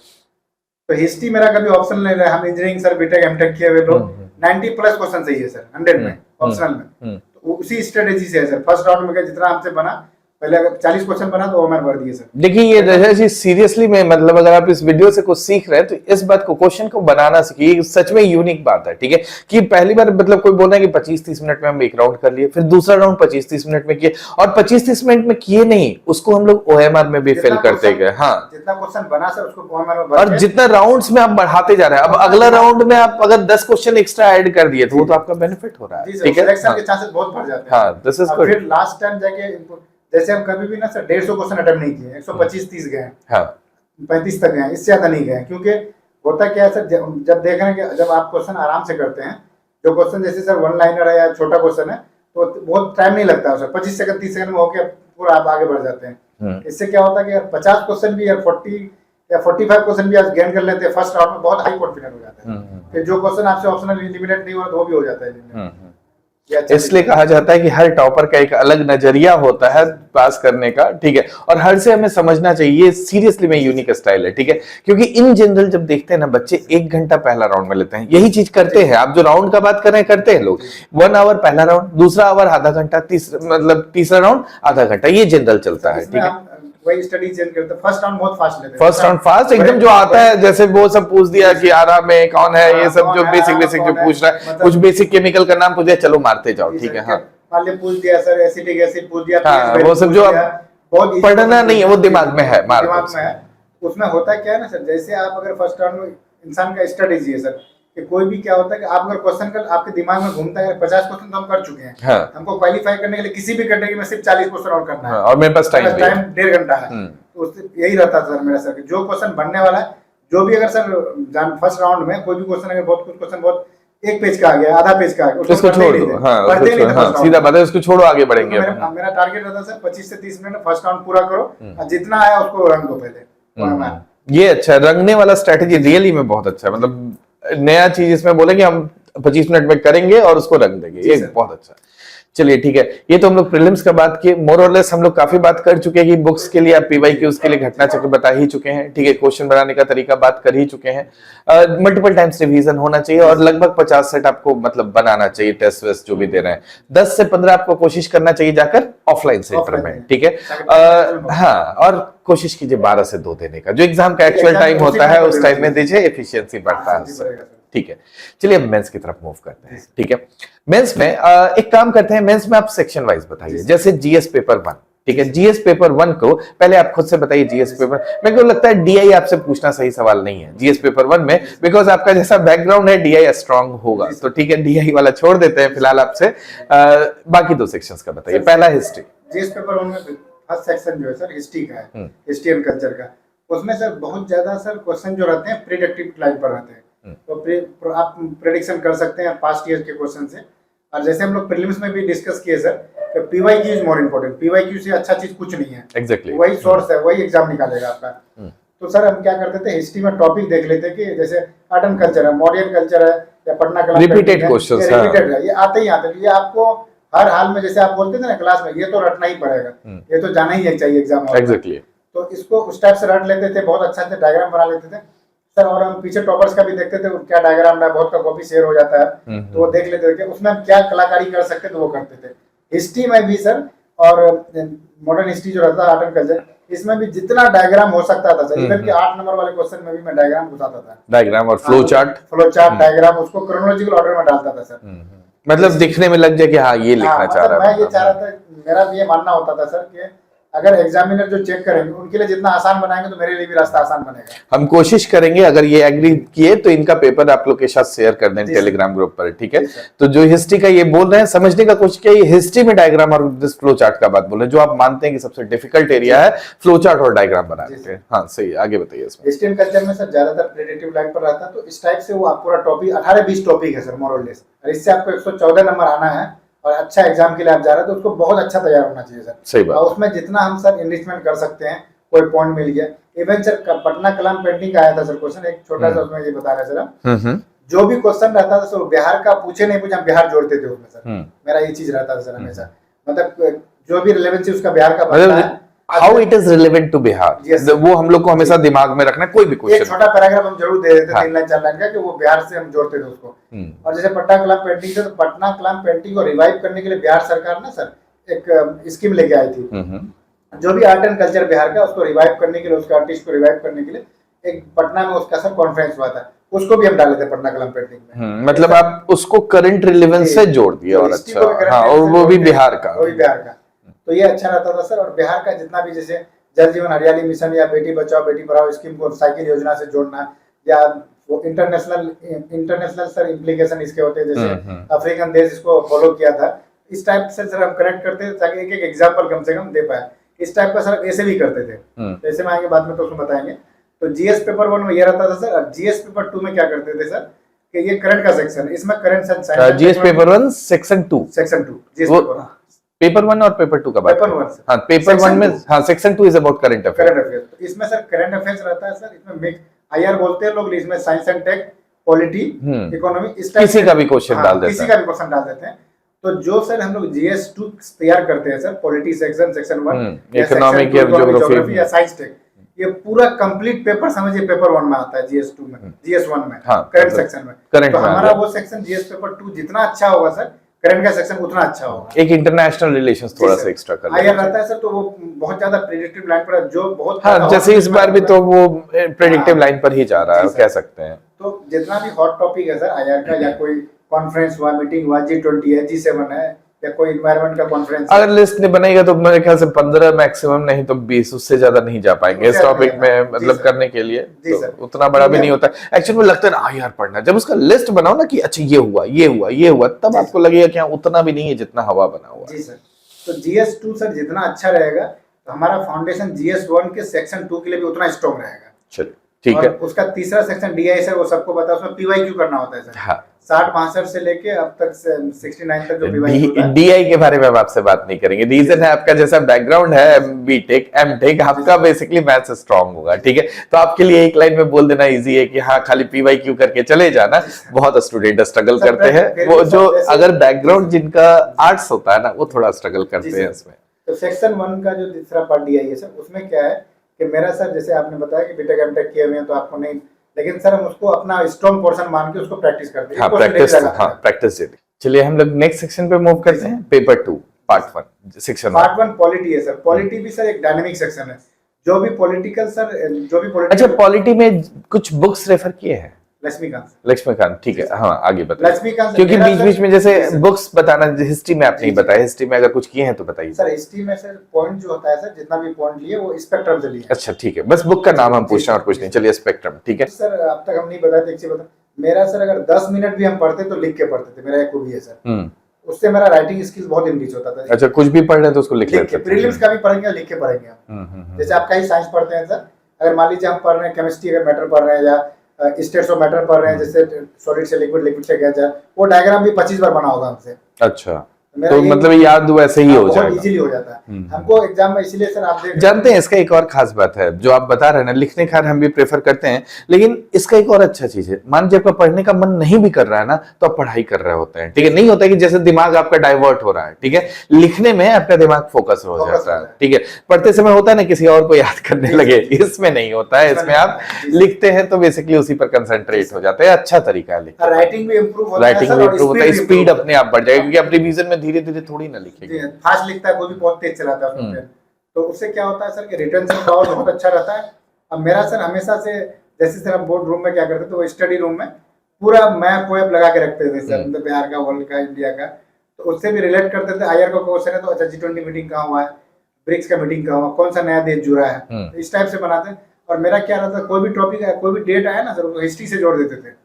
तो हिस्ट्री मेरा कभी ऑप्शनल नहीं रहा। हम इंजीनियरिंग सर, बीटेक एमटेक किए हुए लोग 90+ क्वेश्चन सही है सर 100 में ऑप्शनल में, तो उसी स्ट्रेटेजी से है सर। फर्स्ट राउंड में जितना हमसे बना पहले अगर 40 क्वेश्चन बना तो OMR भर दिए सर। देखिए ये रजा जी सीरियसली में मतलब अगर आप इस वीडियो से कुछ सीख रहे हैं तो इस बात को क्वेश्चन को बनाना सीखिए, ये सच में यूनिक बात है, ठीक है। कि पहली बार मतलब कोई बोल रहा है कि 25-30 मिनट में हम एक राउंड कर लिए, फिर दूसरा राउंड 25-30 मिनट में किए, और 25-30 मिनट में किए नहीं, उसको हम लोग OMR में भी फिल करते गए। हाँ, जितना क्वेश्चन बना सर उसको OMR में भर और के जितना राउंड्स में आप बढ़ाते जा रहे हैं, अब अगला राउंड में आप अगर 10 क्वेश्चन एक्स्ट्रा ऐड कर दिए तो वो तो आपका बेनिफिट हो रहा है, ठीक है। सिलेक्शन के चांसेस बहुत बढ़ जाते हैं। हाँ, दिस इज और गुड। फिर लास्ट टाइम जाके जैसे हम कभी भी ना सर 150 क्वेश्चन अटेम्प्ट नहीं किए, 125-30 गए, हाँ 35 तक गए, इससे ज्यादा नहीं गए। क्योंकि होता क्या है सर, जब देख रहे हैं कि जब आप क्वेश्चन आराम से करते हैं, जो क्वेश्चन जैसे सर वन लाइनर है या छोटा क्वेश्चन है तो बहुत टाइम नहीं लगता है सर, 25 सेकंड 30 सेकंड में होकर पूरा आप आगे बढ़ जाते हैं। इससे क्या होता है कि यार 50 क्वेश्चन भी यार 40 या 45 क्वेश्चन भी आज गेन कर लेते हैं फर्स्ट राउंड में, बहुत हाई कॉन्फिडेंस हो जाता है। फिर जो क्वेश्चन आपसे ऑप्शनल एलिमिनेट नहीं हुआ तो वो भी हो जाता है। इसलिए कहा जाता है कि हर टॉपर का एक अलग नजरिया होता है पास करने का, ठीक है। और हर से हमें समझना चाहिए, सीरियसली में यूनिक स्टाइल है, ठीक है। क्योंकि इन जनरल जब देखते हैं ना बच्चे 1 घंटा पहला राउंड में लेते हैं, यही चीज करते हैं। आप जो राउंड का बात कर रहे हैं करते हैं लोग 1 आवर पहला राउंड, दूसरा आवर आधा घंटा, तीसरा राउंड आधा घंटा, ये जनरल चलता है, ठीक है। वही स्टडी चेंज करते हैं। फर्स्ट राउंड बहुत फास्ट लेते हैं, फर्स्ट राउंड फास्ट एकदम जो आता है, जैसे वो सब पूछ दिया कि आरा में कौन है, ये सब जो बेसिक जो पूछ रहा है, कुछ बेसिक केमिकल का नाम पूछ दिया, चलो मारते जाओ, ठीक है। हाँ, मान लिया पूछ दिया सर एसिटिक एसिड पूछ दिया, हाँ, वो सब जो बहुत पढ़ना नहीं है, वो दिमाग में है, दिमाग में है। उसमें होता क्या है ना सर, जैसे आप अगर फर्स्ट राउंड में इंसान का स्ट्रेटेजी है सर कि कोई भी क्या होता है कि आप अगर क्वेश्चन कर आपके दिमाग में घूमता है 50 क्वेश्चन तो हम कर चुके हैं। हाँ। हमको क्वालीफाई करने के लिए किसी भी कैटेगरी में सिर्फ 40 क्वेश्चन और करना है। हाँ, और मेरे पास टाइम 1.5 घंटा है। तो उससे यही रहता था सर मेरा सर, जो क्वेश्चन बनने वाला है, जो भी अगर सर फर्स्ट राउंड में कोई भी क्वेश्चन अगर बहुत कुछ क्वेश्चन बहुत 1 पेज का आ गया, आधा पेज का आ गया, उसको छोड़ दो। हाँ, सीधा बात है, उसको छोड़ो, आगे बढ़ेंगे। मेरा टारगेट रहता सर 25 से 30 मिनट में फर्स्ट राउंड पूरा करो, और जितना आया उसको रंग दो पहले। ये अच्छा रंगने वाला स्ट्रेटेजी रियली में बहुत अच्छा है, मतलब नया चीज इसमें बोले कि हम 25 मिनट में करेंगे और उसको रंग देंगे, ये बहुत अच्छा। चलिए ठीक है, ये तो हम लोग प्रीलिम्स का बात किए, मोर और लेस हम लोग काफी बात कर चुके हैं कि बुक्स के लिए आप PYQs के लिए घटना चक्र बता ही चुके हैं, ठीक है। क्वेश्चन बनाने का तरीका बात कर ही चुके हैं। मल्टीपल टाइम्स रिवीजन होना चाहिए और लगभग 50 सेट आपको मतलब बनाना चाहिए, टेस्ट वेस्ट जो भी दे रहे हैं। 10 से 15 आपको कोशिश करना चाहिए जाकर ऑफलाइन सेंटर में, ठीक है। हाँ, और कोशिश कीजिए 12 से 2 देने का, जो एग्जाम का एक्चुअल टाइम होता है उस टाइम में दीजिए, एफिशिएंसी बढ़ता है, ठीक है। चलिए अब मेंस की तरफ मूव करते हैं, ठीक है। मेंस में एक काम करते हैं, मेंस में आप सेक्शन वाइज बताइए, जैसे जीएस पेपर 1, ठीक है। जीएस पेपर 1 को पहले आप खुद से बताइए। जीएस पेपर मेरे को लगता है DI आपसे पूछना सही सवाल नहीं है जीएस पेपर 1 में, बिकॉज आपका जैसा बैकग्राउंड है DI स्ट्रांग होगा, तो ठीक है DI वाला छोड़ देते हैं फिलहाल आपसे। बाकी 2 सेक्शंस का बताइए। पहला हिस्ट्री। जीएस पेपर 1 में फर्स्ट सेक्शन जो है सर हिस्ट्री का है, हिस्ट्री एंड कल्चर का। उसमें सर बहुत ज्यादा सर क्वेश्चन जो रहते हैं प्रिडिक्टिव लाइन पर रहते हैं, तो आप प्रेडिक्शन कर सकते हैं पास्ट ईयर के क्वेश्चन से। और जैसे हम लोग प्रीलिम्स में भी डिस्कस किए सर कि PYQ is more important, PYQ से अच्छा चीज कुछ नहीं है। एग्जैक्टली वही सोर्स है, वही एग्जाम निकालेगा आपका। तो सर हम क्या करते थे, हिस्ट्री में टॉपिक देख लेते कि जैसे आर्ट एंड कल्चर है, मॉडर्न कल्चर है, या पटना कला, रिपीटेड क्वेश्चंस, रिपीटेड है, ये आते ही आते, ये आपको हर हाल में जैसे आप बोलते थे ना क्लास में, ये तो रटना ही पड़ेगा, ये तो जाना ही चाहिए एग्जाम में। एग्जैक्टली। तो इसको उस टाइप से रट लेते थे, बहुत अच्छा से डायग्राम बना लेते थे सर। और हम पीछे टॉपर्स का भी देखते थे क्या डायग्राम है, बहुत का कॉपी शेयर हो जाता है, तो वो देख लेते थे उसमें हम क्या कलाकारी कर सकते तो वो करते थे। हिस्ट्री में भी सर, और मॉडर्न हिस्ट्री जो रहता है आर्ट एंड कल्चर, इसमें भी जितना डायग्राम हो सकता था सर, इवन कि 8 नंबर वाले क्वेश्चन में भी मैं डायग्राम घुसाता था, डायग्राम और फ्लो चार्ट डायग्राम, उसको क्रोनोलॉजिकल ऑर्डर में डालता था सर। मतलब दिखने में लग जाए कि हाँ ये लिखना चाह रहा है। मैं ये चाह रहा था, मेरा भी ये मानना होता था सर कि अगर एग्जामिनर जो चेक करेंगे उनके लिए जितना आसान बनाएंगे तो मेरे लिए भी रास्ता आसान बनेगा। हम कोशिश करेंगे, अगर ये एग्री किए तो इनका पेपर आप लोग के साथ शेयर कर दें टेलीग्राम ग्रुप पर, ठीक है। तो जो हिस्ट्री का ये बोल रहे हैं, समझने का कोशिश किया, ये हिस्ट्री में डायग्राम और फ्लो चार्ट का बात बोल रहे हैं, जो आप मानते हैं कि सबसे डिफिकल्ट एरिया है फ्लो चार्ट और डायग्राम बनाने के। हाँ सही, आगे बताइए। इसमें हिस्ट्री एंड कल्चर में सर ज्यादातर प्रेडिक्टिव लाइन पर रहता है, तो इस टाइप से वो आप पूरा टॉपिक 18-20 टॉपिक है सर मोर और लेस, और इससे आपको 114 नंबर आना है और अच्छा एग्जाम के लिए आप जा रहे हैं, तो उसको बहुत अच्छा तैयार होना चाहिए सर। सही बात। और उसमें जितना हम सर इनरिचमेंट कर सकते हैं, कोई पॉइंट मिल गया। इवन सर पटना कलाम पेंटिंग का आया था सर क्वेश्चन, एक छोटा सा उसमें ये बता रहे सर हम, जो भी क्वेश्चन रहता था सर बिहार का पूछे नहीं पूछे, हम बिहार जोड़ते थे उसमें सर। मेरा ये चीज रहता था सर हमेशा, मतलब जो भी रिलेवेंसी उसका बिहार का बनता है, how it is relevant to Bihar, वो हम लोग को हमेशा दिमाग में रखना है। कोई भी क्वेश्चन, एक छोटा पैराग्राफ हम जरूर दे देते, 3 लाइन 4 लाइन का, कि वो बिहार से हम जोड़ते थे उसको। और जैसे पटना कलाम पेंटिंग से, तो पटना कलाम पेंटिंग को रिवाइव करने के लिए बिहार सरकार ना सर एक स्कीम लेके आई थी, जो भी आर्ट एंड कल्चर बिहार का उसको रिवाइव करने के लिए, उसके आर्टिस्ट को रिवाइव करने के लिए एक पटना में उसका सर कॉन्फ्रेंस हुआ था, उसको भी हम डाले थे पटना कलम पेंटिंग में। मतलब आप उसको करंट रिलेवेंस से जोड़ दिए, और अच्छा, हाँ, और वो भी बिहार का, वो भी बिहार का, तो ये अच्छा रहता था सर। और बिहार का जितना भी जैसे जल जीवन हरियाली मिशन या बेटी बचाओ बेटी पढ़ाओ स्कीम को साइकिल योजना से जोड़ना, या वो इंटरनेशनल सर इम्प्लीकेशन इसके होते हैं, जैसे अफ्रीकन देश इसको फॉलो किया था, इस टाइप से सर हम कनेक्ट करते थे ताकि एक एक एग्जाम्पल कम से कम दे पाए। इस टाइप का सर ऐसे भी करते थे, ऐसे में आगे बाद में तो उसमें बताएंगे। तो जीएस पेपर 1 में ये रहता था सर, और जीएस पेपर 2 में क्या करते थे सर कि ये करंट का सेक्शन, इसमें current science, GS paper 1 section 2 GS paper 1 और पेपर 2 का बात, पेपर 1 हाँ, पेपर 1 में, हाँ, section 2 is about current affair. तो इसमें सर करंट अफेयर्स रहता है सर, इसमें मिक्स आईआर बोलते हैं लोग, इसमें science and tech, polity, economy, इस टाइप किसी का भी क्वेश्चन डाल देते हैं, किसी का भी क्वेश्चन डाल देते हैं। तो जो सर हम लोग जीएस 2 तैयार करते हैं sir, polity section, section 1, economic या ज्योग्राफी या साइंस टेक, ये पूरा कंप्लीट पेपर समझिए पेपर 1 में आता है, जीएस 2 में, जीएस 1 में, करंट सेक्शन में। तो हमारा वो सेक्शन जीएस पेपर 2 जितना अच्छा होगा सर, करंट का सेक्शन उतना अच्छा होगा। एक इंटरनेशनल रिलेशंस थोड़ा सा एक्स्ट्रा कर आईआर रहता है सर, तो वो बहुत ज्यादा प्रेडिक्टिव लाइन पर, जो बहुत, हाँ, जैसे इस बार भी तो वो प्रेडिक्टिव लाइन पर ही जा रहा है, कह सकते हैं। तो जितना भी हॉट टॉपिक है सर आईआर का, या कोई कॉन्फ्रेंस हुआ, मीटिंग हुआ, G20 है, G7 है, या कोई एनवायरनमेंट का कॉन्फ्रेंस, अगर लिस्ट नहीं बनेगा तो मेरे ख्याल से 15 मैक्सिमम, नहीं तो 20, उससे ज्यादा नहीं जा पाएंगे इस टॉपिक में, मतलब करने के लिए। तो उतना बड़ा भी नहीं होता एक्चुअली, में लगता है ना यार पढ़ना, जब उसका लिस्ट बनाओ ना कि अच्छा ये हुआ ये हुआ ये हुआ, तब आपको लगेगा कि उतना भी नहीं है जितना हवा बना हुआ। जी सर। तो जीएस 2 सर जितना अच्छा रहेगा, तो हमारा फाउंडेशन जीएस 1 के सेक्शन 2 के लिए भी उतना स्ट्रॉन्ग रहेगा। चलिए ठीक है। उसका तीसरा सेक्शन डीआई सर, वो सबको पता है, उसमें पीवाईक्यू करना होता है सर। हाँ। 60-62 से लेके अब तक 69 तक जो पीवाईक्यू, डीआई के बारे में हम आपसे बात नहीं करेंगे, रीजन है आपका जैसा बैकग्राउंड है, बीटेक एमटेक, आपका बेसिकली मैथ्स स्ट्रांग होगा, ठीक है, तो आपके लिए एक लाइन में बोल देना इजी है कि हाँ खाली पीवाईक्यू करके चले जाना। बहुत स्टूडेंट स्ट्रगल करते हैं, वो जो अगर बैकग्राउंड जिनका आर्ट्स होता है ना, वो थोड़ा स्ट्रगल करते हैं इसमें। तो सेक्शन 1 का जो तीसरा पार्ट डीआई है सर, उसमें क्या है कि मेरा सर, जैसे आपने बताया कि बीटेक एमटेक किए हुए हैं तो आपको नहीं, लेकिन सर हम उसको अपना स्ट्रॉन्ग पोर्शन मान के उसको प्रैक्टिस करते हैं। प्रैक्टिस। चलिए हम लोग नेक्स्ट सेक्शन पे मूव करते हैं, paper 2 part 1 section part 1 polity है सर। पॉलिटी भी सर एक डायनेमिक सेक्शन है, जो भी पॉलिटिकल सर, जो भी पॉलिटिकल। अच्छा, पॉलिटी में कुछ बुक्स रेफर किए हैं? लक्ष्मीकांत, ठीक है, हाँ आगे बताइए। लक्ष्मीकांत, क्योंकि बीच बीच में जैसे बुक्स बताना, हिस्ट्री में आप नहीं बताया, हिस्ट्री में अगर कुछ किए हैं तो बताइए सर। हिस्ट्री में सर पॉइंट जो होता है सर, जितना भी पॉइंट लिए वो स्पेक्ट्रम से लिए। अच्छा ठीक है, बस बुक का नाम हम पूछ रहे हैं और कुछ नहीं। चलिए स्पेक्ट्रम, ठीक है सर। अब तक हम नहीं बताए थे, एक चीज बता, मेरा सर अगर 10 मिनट भी हम पढ़ते तो लिख के पढ़ते थे, मेरा एक खूबी है सर, उससे मेरा राइटिंग स्किल्स बहुत इंक्रीज होता था। अच्छा, कुछ भी पढ़ रहे हैं तो उसको लिख लेते थे। प्रीलिम्स का भी पढ़ेंगे, लिख के पढ़ेंगे हम। जैसे आपका ही साइंस पढ़ते हैं सर, अगर मान लीजिए हम पढ़ रहे हैं केमिस्ट्री, अगर मैटर पढ़ रहे हैं या स्टेट्स ऑफ मैटर पढ़ रहे हैं, जैसे सॉलिड से लिक्विड, लिक्विड से गैस, वो डायग्राम भी 25 बार बना होगा हमसे। अच्छा, तो मतलब याद वैसे ही हो जाएगा, बहुत इजीली हो जाता है हमको एग्जाम में। इसलिए सर आप जानते हैं, इसका एक और खास बात है जो आप बता रहे हैं ना, लिखने का हम भी प्रेफर करते हैं, लेकिन इसका एक और अच्छा चीज है, मान लीजिए आपका पढ़ने का मन नहीं भी कर रहा है ना, तो आप पढ़ाई कर रहे होते हैं, ठीक है, नहीं होता कि जैसे दिमाग आपका डाइवर्ट हो रहा है, ठीक है, लिखने में आपका दिमाग फोकस हो जाता है, ठीक है। पढ़ते समय होता है ना किसी और को याद करने लगे, इसमें नहीं होता है, इसमें आप लिखते हैं तो बेसिकली उसी पर कंसंट्रेट हो जाते हैं। अच्छा तरीका है लिखने, राइटिंग भी इंप्रूव होता है, स्पीड अपने आप बढ़ जाएगी, क्योंकि आप रिवीजन में धीरे धीरे थोड़ी ना लिखेंगे, फास्ट लिखता है, कोई भी बहुत तेज चलाता है, तो उससे क्या होता है सर कि रिटेंशन पावर बहुत अच्छा रहता है। अब मेरा सर हमेशा से, जैसे सर हम बोर्ड रूम में क्या करते थे, वो स्टडी रूम में पूरा मैप वेप लगा के रखते थे सर, मतलब बिहार का, वर्ल्ड का, इंडिया का, तो उससे भी रिलेट करते थे। आईआर का क्वेश्चन है तो अच्छा G20 मीटिंग कहाँ हुआ है, ब्रिक्स का मीटिंग कहाँ हुआ, कौन सा नया देश जुड़ा है, तो इस टाइप से बनाते हैं। और मेरा क्या रहता है, कोई भी टॉपिक है, कोई भी डेट आया ना सर, हिस्ट्री से जोड़ देते थे,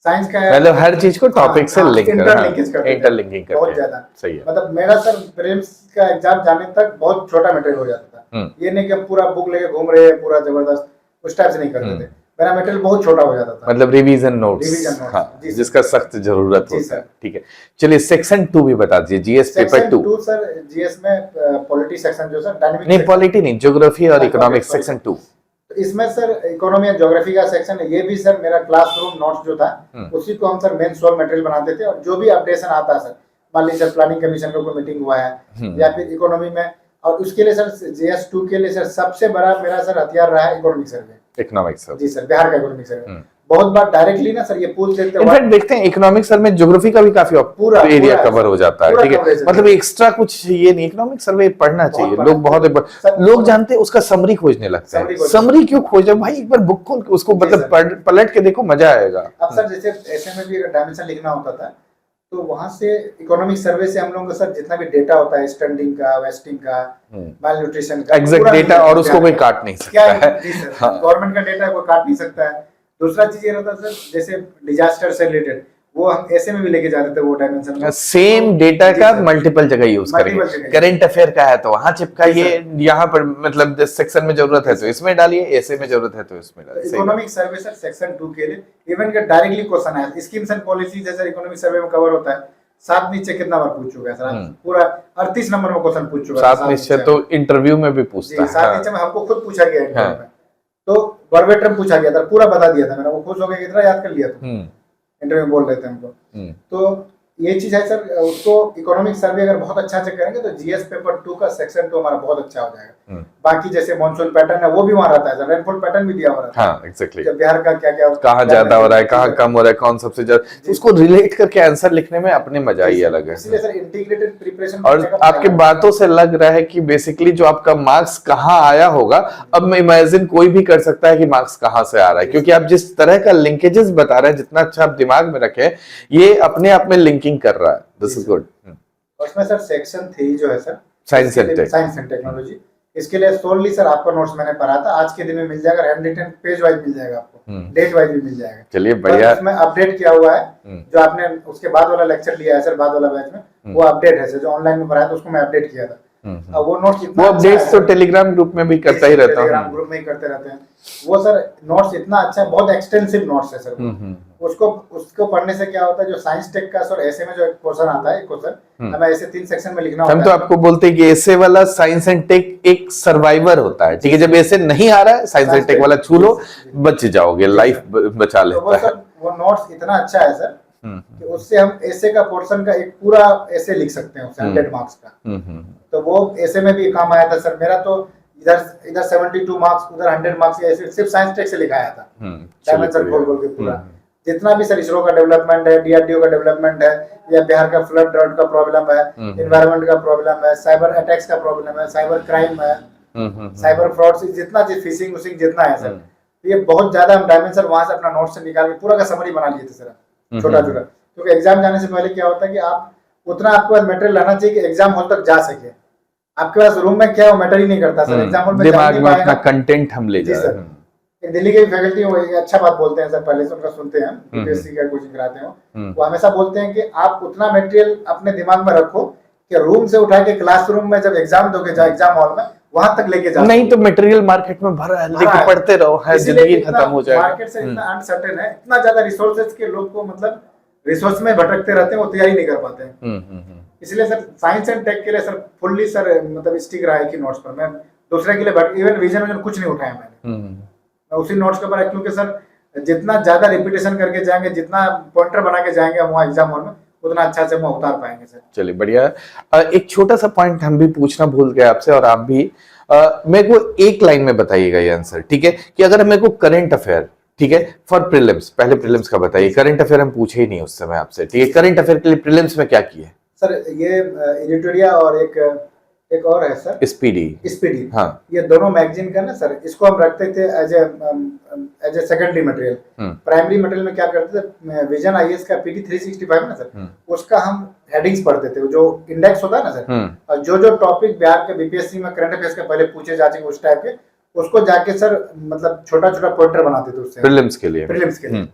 साइंस का, मतलब हर चीज को टॉपिक से लिंक इंटरलिंकिंग करते बहुत ज्यादा, सही है। मतलब मेरा सर प्रीलिम्स का एग्जाम जाने तक बहुत छोटा मटेरियल हो जाता था, ये नहीं कि हम पूरा बुक लेके घूम रहे हैं पूरा जबरदस्त, उस टाइप से नहीं करते थे, मेरा मटेरियल बहुत छोटा हो जाता था, मतलब रिवीजन नोट्स, हाँ, जिसका सख्त जरूरत होता है, ठीक है। चलिए सेक्शन 2 भी बता दीजिए, जीएस पेपर 2 सर। जीएस में पॉलिटी सेक्शन जो सर डायनेमिक, नहीं पॉलिटी नहीं, ज्योग्राफी और इकोनॉमिक्स सेक्शन 2। तो इसमें सर इकोनॉमी एंड ज्योग्राफी का सेक्शन है, ये भी सर मेरा क्लासरूम नोट्स जो था उसी को हम सर मेन सोर्स मटेरियल बनाते थे, और जो भी अपडेशन आता है सर, मान लीजिए सर प्लानिंग कमीशन का कोई मीटिंग हुआ है या फिर इकोनॉमी में, और उसके लिए सर जीएस 2 के लिए सर सबसे बड़ा मेरा सर हथियार रहा है इकोनॉमिक सर्वे। इकोनॉमिक्स, जी सर, बिहार का इकोनॉमिक सर्वे बहुत बार डायरेक्टली ना सर ये पूछ देते हैं। इनफैक्ट देखते हैं इकोनॉमिक्स सर में ज्योग्राफी का भी काफी पूरा एरिया कवर हो जाता है, पूरा ठीक है, coverage मतलब एक्स्ट्रा कुछ ये नहीं, इकोनॉमिक सर्वे पढ़ना चाहिए, लोग बहुत लोग जानते हैं उसका समरी खोजने लगते हैं, समरी क्यों खोजे भाई, एक बार बुक खोल के उसको मतलब पलट के देखो, मजा आएगा। अब सर जैसे ऐसे में भी अगर डायमेंशन लिखना होता था तो वहां से इकोनॉमिक सर्वे से हम लोगों का सर जितना भी डेटा होता है, स्टैंडिंग का, वेस्टिंग का, माल न्यूट्रिशन का, एग्जैक्ट डेटा, और उसको कोई काट नहीं सकता है। जी सर, गवर्नमेंट का डेटा कोई काट नहीं सकता है। दूसरा चीज ये रहता है सर, जैसे डिजास्टर से रिलेटेड वो हम ऐसे में भी लेके जाते थे वो डायमेंशन, सेम डेटा का मल्टीपल जगह यूज करेंगे, करंट अफेयर का है तो वहां चिपकाइए, यहाँ पर मतलब सेक्शन में जरूरत है तो इसमें डालिए, ऐसे में जरूरत है तो इसमें डालिए। इकोनॉमिक सर्वे सर सेक्शन 2 के लिए इवन का डायरेक्टली क्वेश्चन है, स्कीम्स एंड पॉलिसीज है सर इकोनॉमिक सर्वे में कवर होता है। सात नीचे कितना बार पूछ चुका है सर, पूरा 38 नंबर में क्वेश्चन पूछ चुका है। सात नीचे तो इंटरव्यू में भी पूछता है, सात नीचे में हमको खुद पूछा गया इंटरव्यू में, तो वर्बेटम पूछा गया था, पूरा बता दिया था मैंने, वो खुश हो गया, इतना याद कर लिया था, इंटरव्यू में बोल रहे थे हमको। तो ये चीज है सर, उसको इकोनॉमिक सर्वे अगर बहुत अच्छा से करेंगे तो जीएस पेपर 2 का सेक्शन 2 हमारा बहुत अच्छा हो जाएगा। बाकी जैसे मॉनसून पैटर्न है वो भी वहां रहता है सर, रेनफॉल पैटर्न भी दिया हुआ रहता है। हाँ, एग्जैक्टली, जब बिहार का क्या क्या कहाँ ज्यादा हो रहा है, कहाँ कम हो रहा है, कौन सबसे ज्यादा, उसको रिलेट करके आंसर लिखने में अपने मजा ही अलग है। इसलिए सर इंटीग्रेटेड प्रिपरेशन, और आपके बातों से लग रहा है कि बेसिकली जो आपका मार्क्स कहाँ आया होगा, अब मैं इमेजिन कोई भी कर सकता है कि मार्क्स कहाँ से आ रहा है, क्योंकि आप जिस तरह का लिंकेजेस बता रहे हैं, जितना अच्छा आप दिमाग में रखे, ये अपने आप में लिंकिंग कर रहा है। This is good. उसमें सर सेक्शन 3 जो है सर साइंस एंड टेक्नोलॉजी, इसके लिए सोनली सर आपका नोट्स मैंने पढ़ा था, आज के दिन में मिल जाएगा, हैंड रिटन पेज वाइज मिल जाएगा आपको, डेट वाइज भी मिल जाएगा। चलिए बढ़िया। उसमें अपडेट किया हुआ है, जो आपने उसके बाद वाला लेक्चर लिया है सर, बाद वाला बैच में वो अपडेट है सर, जो ऑनलाइन में पढ़ाया था उसको मैं अपडेट किया था। वो नोट्स वो अपडेट्स तो टेलीग्राम ग्रुप में भी करता ही रहता हूं, टेलीग्राम ग्रुप में ही करते रहते हैं वो सर। नोट्स इतना अच्छा है, बहुत एक्सटेंसिव नोट्स है सर। उसको पढ़ने से क्या होता है, जो साइंस टेक का सर ऐसे में जो एक क्वेश्चन आता है, एक क्वेश्चन हमें ऐसे 3 सेक्शन में लिखना होता है। हम तो आपको बोलते हैं कि ऐसे वाला साइंस एंड टेक एक सर्वाइवर होता है, ठीक है, जब ऐसे नहीं आ रहा है साइंस एंड टेक वाला छू लो, बच जाओगे, लाइफ बचा लेता है। वो नोट्स इतना अच्छा है सर कि उससे हम ऐसे का पोर्शन का एक पूरा ऐसे लिख सकते हैं, उससे 100 मार्क्स का। तो वो ऐसे में भी काम आया था सर मेरा, तो इधर 72 मार्क्स, उधर 100 मार्क्स, ऐसे सिर्फ साइंस टेक से लिखाया था, डायमेंशन खोल के पूरा। जितना भी सर इसरो का डेवलपमेंट है, डीआरडीओ का डेवलपमेंट है, या बिहार का फ्लड ड्राउट का प्रॉब्लम है, एनवायरनमेंट का प्रॉब्लम है, साइबर अटैक्स का प्रॉब्लम है, साइबर क्राइम है, साइबर फ्रॉड, जितना फिशिंग उशिंग जितना है सर, ये बहुत ज्यादा हम डायमेंशन वहां से अपना नोट से निकाल के पूरा का समरी बना लिए थे सर, छोटा छोटा। क्योंकि एग्जाम जाने से पहले क्या होता है कि आप उतना आपके पास मटेरियल रहना चाहिए कि एग्जाम हॉल तक जा सके। आपके पास रूम में क्या मैटर ही नहीं करता सर, एग्जाम हॉल में दिमाग में अपना कंटेंट हम ले जाए। दिल्ली के फैकल्टी वो अच्छा बात बोलते हैं सर, पहले से उनका सुनते हैं, यूपीएससी का कोचिंग कराते हैं, वो हमेशा बोलते हैं कि आप उतना मटेरियल अपने दिमाग में रखो कि रूम से उठा के क्लासरूम में जब एग्जाम दोगे, जा एग्जाम हॉल में, वहां तक लेके जाओ। नहीं तो मटेरियल मार्केट में भरा है, लेके पढ़ते रहो, है जिंदगी खत्म हो जाएगी। मार्केट से इतना अनसर्टेन है, इतना ज्यादा रिसोर्सेज के लोग को मतलब रिसोर्स में भटकते रहते हैं, वो तैयारी नहीं कर पाते हैं। इसलिए सर साइंस एंड टेक के लिए सर फुल्ली सर मतलब स्टिक रहा है कि नोट्स पर, मैं दूसरे के लिए इवन विजन कुछ नहीं उठाया मैंने, मैं उसी नोट्स के ऊपर, क्योंकि सर जितना ज्यादा रिपीटेशन करके जाएंगे, जितना पॉइंटर बना के जाएंगे वहाँ एग्जाम हॉल में, उतना अच्छा से हम उतार पाएंगे सर। चलिए बढ़िया। एक छोटा सा पॉइंट हम भी पूछना भूल गए आपसे, और आप भी मेरे को एक लाइन में बताइएगा ये आंसर, ठीक है, कि अगर मेरे को करंट अफेयर, ठीक है, फॉर प्रीलिम्स, पहले प्रीलिम्स का बताइए, करंट अफेयर हम पूछे ही नहीं उस समय आपसे, ठीक है, करंट अफेयर के लिए प्रीलिम्स में क्या किए सर? ये एडिटोरिया और एक और है सर, स्पीडी, हाँ, ये दोनों मैगजीन का ना सर, इसको हम रखते थे as a secondary material. Primary material में क्या करते थे, विजन आईएएस का पीटी 365 ना सर, उसका हम हेडिंग्स पढ़ते थे, जो इंडेक्स होता है ना सर, और जो टॉपिक बिहार के बीपीएससी में करंट अफेयर्स के पहले पूछे जाते हैं उस टाइप के, उसको जाके सर मतलब छोटा छोटा पॉइंटर बनाते थे उससे प्रीलिम्स के लिए।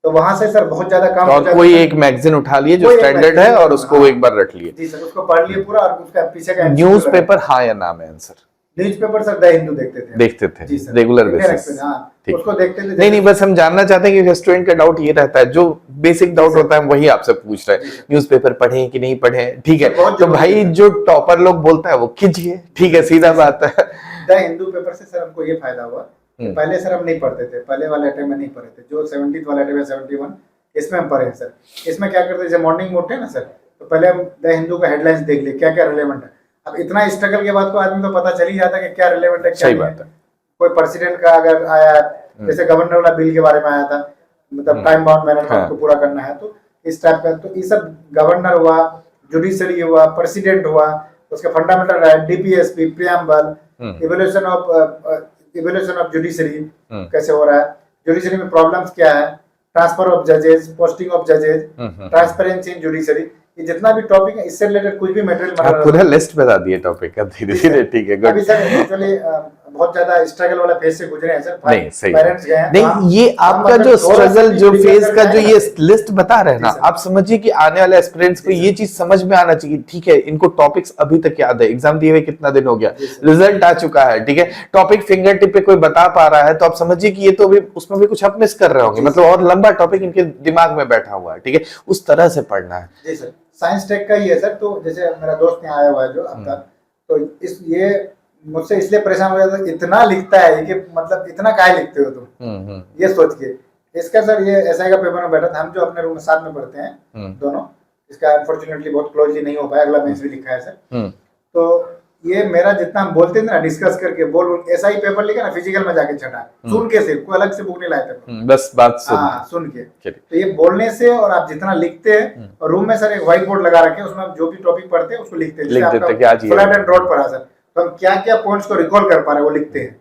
तो वहां से सर बहुत ज्यादा काम, और कोई एक मैगजीन उठा लिए जो स्टैंडर्ड है, और उसको एक बार रख लिए। जी सर, उसको पढ़ लिए पूरा, और उसका पीछे का न्यूज़पेपर, हाँ या नाम है answer? Newspaper sir the Hindu देखते थे रेगुलर बेसिस, उसको देखते थे। नहीं बस हम जानना चाहते हैं कि स्टूडेंट का डाउट ये रहता है, जो बेसिक डाउट होता है वही आपसे पूछ रहे हैं, न्यूज़पेपर पढ़े कि नहीं पढ़े, ठीक है, तो भाई जो टॉपर लोग बोलता है वो कीजिए, ठीक है, सीधा बात है। द हिंदू पेपर से सर हमको ये फायदा हुआ, पहले सर हम नहीं पढ़ते थे, पहले वाले अटेम्प्ट में नहीं पढ़े थे, जो 70th वाला अटेम्प्ट है 71 इसमें हम पढ़े हैं सर। इसमें क्या करते थे, मॉर्निंग में उठे ना सर, तो पहले हम द हिंदू का हेडलाइंस देख ले, क्या क्या रिलेवेंट है। अब इतना स्ट्रगल के बाद को आदमी को पता चल ही जाता है कि क्या रिलेवेंट है, क्या सही बात है। कोई प्रेसिडेंट का अगर आया, जैसे गवर्नर वाला बिल के बारे में आया था, मतलब टाइम बाउंड मैनेजमेंट को पूरा करना है, तो इस टाइप का, तो ये सब गवर्नर हुआ, जुडिशरी हुआ, प्रेसिडेंट हुआ, उसके fundamental right, DPSP, preamble, evolution of judiciary कैसे हो रहा है, जुडिशरी में प्रॉब्लम्स क्या है, ट्रांसफर ऑफ जजेस, पोस्टिंग ऑफ जजेस, ट्रांसपेरेंसी इन जुडिशरी, ये जितना भी टॉपिक है इससे रिलेटेड कुछ भी मटेरियल आप पूरा लिस्ट बता दिए टॉपिक का धीरे धीरे, ठीक है, अभी सर एक्चुअली बहुत ज्यादा स्ट्रगल वाला फेज से गुजरे हैं सर, नहीं सही पेरेंट्स गए हैं, नहीं, ये आपका जो स्ट्रगल जो फेज का जो ये लिस्ट बता रहे हैं ना, आप समझिए कि आने वाले एस्पिरेंट्स को ये चीज समझ में आना चाहिए, ठीक है, इनको टॉपिक्स अभी तक याद है, एग्जाम दिए हुए कितना दिन हो गया, रिजल्ट आ चुका है, ठीक है, टॉपिक फिंगर टिप पे कोई बता पा रहा है, तो आप समझिए कि ये तो अभी उसमें भी कुछ आप मिस कर रहे होंगे, मतलब और लंबा टॉपिक इनके दिमाग में बैठा हुआ है, ठीक है, उस तरह से पढ़ना है। जी सर, साइंस टेक का ही है सर, तो जैसे मेरा दोस्त यहाँ आया हुआ है जो आपका, तो ये मुझसे इसलिए परेशान हो जाता है, इतना लिखता है कि मतलब इतना काहे लिखते हो तुम, ये सोच के। इसका सर ये एसआई का पेपर में बैठा था, हम जो अपने रूम में साथ में पढ़ते हैं दोनों, इसका अनफॉर्चुनेटली बहुत क्लोजली नहीं हो पाया, अगला मेंस भी लिखा है सर, तो ये मेरा जितना हम बोलते थे ना डिस्कस करके, बोल एसआई पेपर लिखा ना, फिजिकल में जाके चढ़ा, सुन के, सिर्फ कोई अलग से बुक नहीं लाए थे, बस बात सुन के, तो ये बोलने से और आप जितना लिखते हैं, और रूम में सर एक व्हाइट बोर्ड लगा रखे, उसमें आप जो भी टॉपिक पढ़ते हैं उसको लिखते हैं, फ्लैट एंड ड्रॉट पढ़ा सर, तो हम क्या क्या पॉइंट्स को रिकॉल कर पा रहे हैं वो लिखते हैं।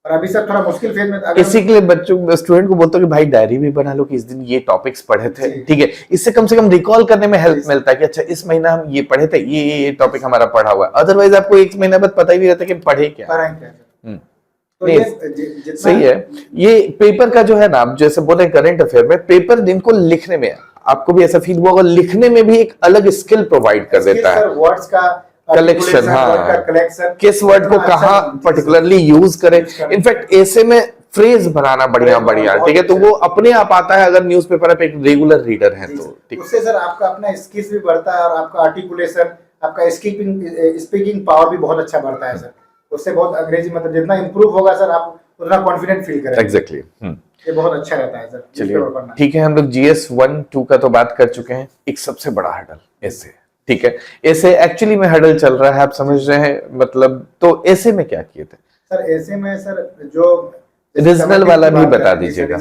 और अभी सर थोड़ा मुश्किल फेज में, इसी के लिए बच्चों स्टूडेंट को बोलते हो कि भाई डायरी भी बना लो कि इस दिन ये टॉपिक्स पढ़े थे, ठीक है, इससे कम से कम रिकॉल करने में हेल्प मिलता है कि अच्छा इस महीना हम ये पढ़े थे, ये टॉपिक हमारा पढ़ा हुआ है, अदरवाइज आपको एक महीना बाद पता ही नहीं रहता कि पढ़े क्या। तो ये सही है। ये पेपर का जो है ना, आप जैसे बोले करंट अफेयर में पेपर इनको लिखने में, आपको भी ऐसा फील हुआ होगा, लिखने में भी एक अलग स्किल प्रोवाइड कर देता है, वर्ड्स का कलेक्शन, हाँ, किस वर्ड को कहाँ पर्टिकुलरली यूज करें, इनफैक्ट ऐसे में फ्रेज बनाना बढ़िया, ठीक है, तो वो अपने आप आता है अगर न्यूज़पेपर आप एक रेगुलर रीडर हैं तो, ठीक। उससे सर आपका अपना स्किल्स भी बढ़ता है, और आपका आर्टिकुलेशन, आपका स्पीकिंग पावर भी बहुत अच्छा बढ़ता है सर, उससे बहुत अंग्रेजी मतलब जितना इंप्रूव होगा सर, आप उतना कॉन्फिडेंट फील करेंगे। एग्जैक्टली, ये बहुत अच्छा रहता है सर। चलिए ठीक है, हम लोग जीएस 1-2 का तो बात कर चुके हैं, एक सबसे बड़ा हर्डल ऐसे, ठीक है, ऐसे एक्चुअली में हर्डल चल रहा है, आप समझ रहे हैं, मतलब तो ऐसे में क्या किए थे सर? ऐसे में सर जो रीजनल वाला भी बता दीजिएगा।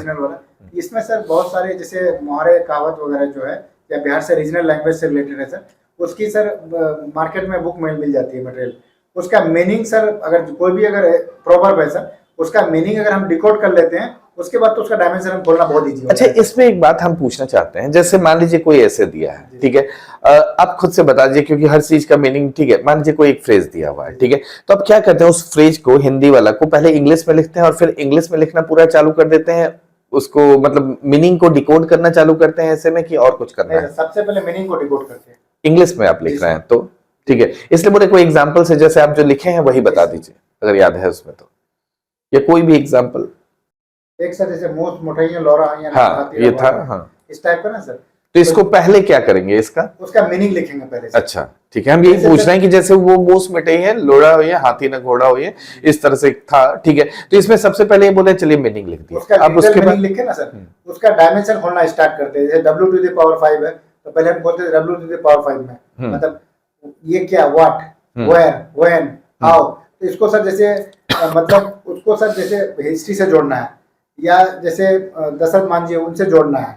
इसमें सर बहुत सारे जैसे मुहावरे कहावत वगैरह जो है, या बिहार से रीजनल लैंग्वेज से रिलेटेड है सर, उसकी सर मार्केट में बुक मिल जाती है मटेरियल, उसका मीनिंग सर अगर कोई भी अगर प्रोवर्ब है सर, उसका मीनिंग अगर हम डिकोड कर लेते हैं, उसके बाद तो उसका डायमेंशन हम खोलना बहुत इजी होता है। अच्छा, इसमें एक बात हम पूछना चाहते हैं, जैसे मान लीजिए कोई ऐसे दिया है, ठीक है, आप खुद से बता दीजिए क्योंकि हर चीज का मीनिंग, ठीक है, मान लीजिए कोई एक फ्रेज दिया हुआ है, ठीक है, तो आप क्या करते हैं, उस फ्रेज को हिंदी वाला को पहले इंग्लिश में लिखते हैं और फिर इंग्लिश में लिखना पूरा चालू कर देते हैं, उसको मतलब मीनिंग को डिकोड करना चालू करते हैं ऐसे में, कि और कुछ करना है? सबसे पहले मीनिंग को डिकोड करते हैं, इंग्लिश में आप लिख रहे हैं तो ठीक है, इसलिए बोले कोई एग्जाम्पल से जैसे आप जो लिखे हैं वही बता दीजिए अगर याद है उसमें तो, या कोई भी एग्जाम्पल। एक सर जैसे मोस्ट मोटाइया लोरा, हाँ ये था, हाँ इस टाइप का ना सर, तो इसको पहले क्या करेंगे, उसका मीनिंग लिखेंगे पहले से। अच्छा ठीक है, हम यही पूछ रहे हैं कि जैसे वो मोस्ट मिटाई है, लोड़ा हो या हाथी ना घोड़ा हो, इस तरह से था, ठीक है, तो इसमें सबसे पहले ये बोले चलिए मीनिंग लिख दिया, अब उसके बाद लिखे ना सर, उसका डायमेंशन खोलना स्टार्ट करते हैं, जैसे W⁵ है तो पहले हम बोलते हैं W⁵ में, मतलब ये क्या, व्हाट, वेयर, व्हेन, हाउ, तो इसको सर जैसे मतलब उसको सर जैसे हिस्ट्री से जोड़ना है, या जैसे दशरथ मांझी उनसे जोड़ना है,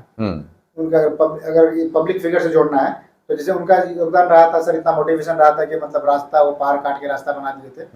उनका अगर पब्लिक फिगर से जोड़ना है, तो जैसे उनका योगदान रहा था सर, इतना मोटिवेशन रहा था कि मतलब रास्ता वो पहाड़ काट के रास्ता बना दिए थे,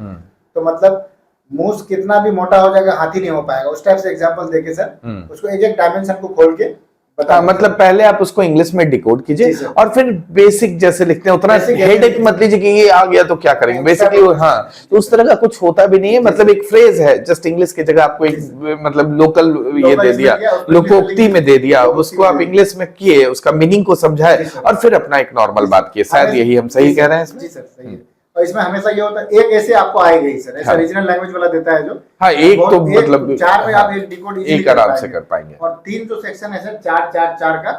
तो मतलब मूस कितना भी मोटा हो जाएगा हाथी नहीं हो पाएगा, उस टाइप से एग्जांपल देके सर उसको एक डायमेंशन को खोल के बता, मतलब पहले आप उसको इंग्लिश में डिकोड कीजिए और फिर बेसिक जैसे लिखते हैं उतना हेडेक मत लीजिए कि ये आ गया तो क्या करेंगे, बेसिकली हाँ, तो उस तरह का कुछ होता भी नहीं है, मतलब एक फ्रेज है, जस्ट इंग्लिश की जगह आपको एक मतलब लोकल ये दे दिया, लोकोक्ति में दे दिया, उसको आप इंग्लिश में किए, उसका मीनिंग को समझाए और फिर अपना एक नॉर्मल बात किए, शायद यही हम सही कह रहे हैं जी सर, सही है। और इसमें हमेशा ये होता है एक ऐसे आपको आएगा ही सर, ऐसा रीजनल लैंग्वेज वाला देता है जो, हाँ एक तो मतलब 4 में आप एक डिकोड एक आराम से कर पाएंगे, और 3 जो सेक्शन है सर 4 का,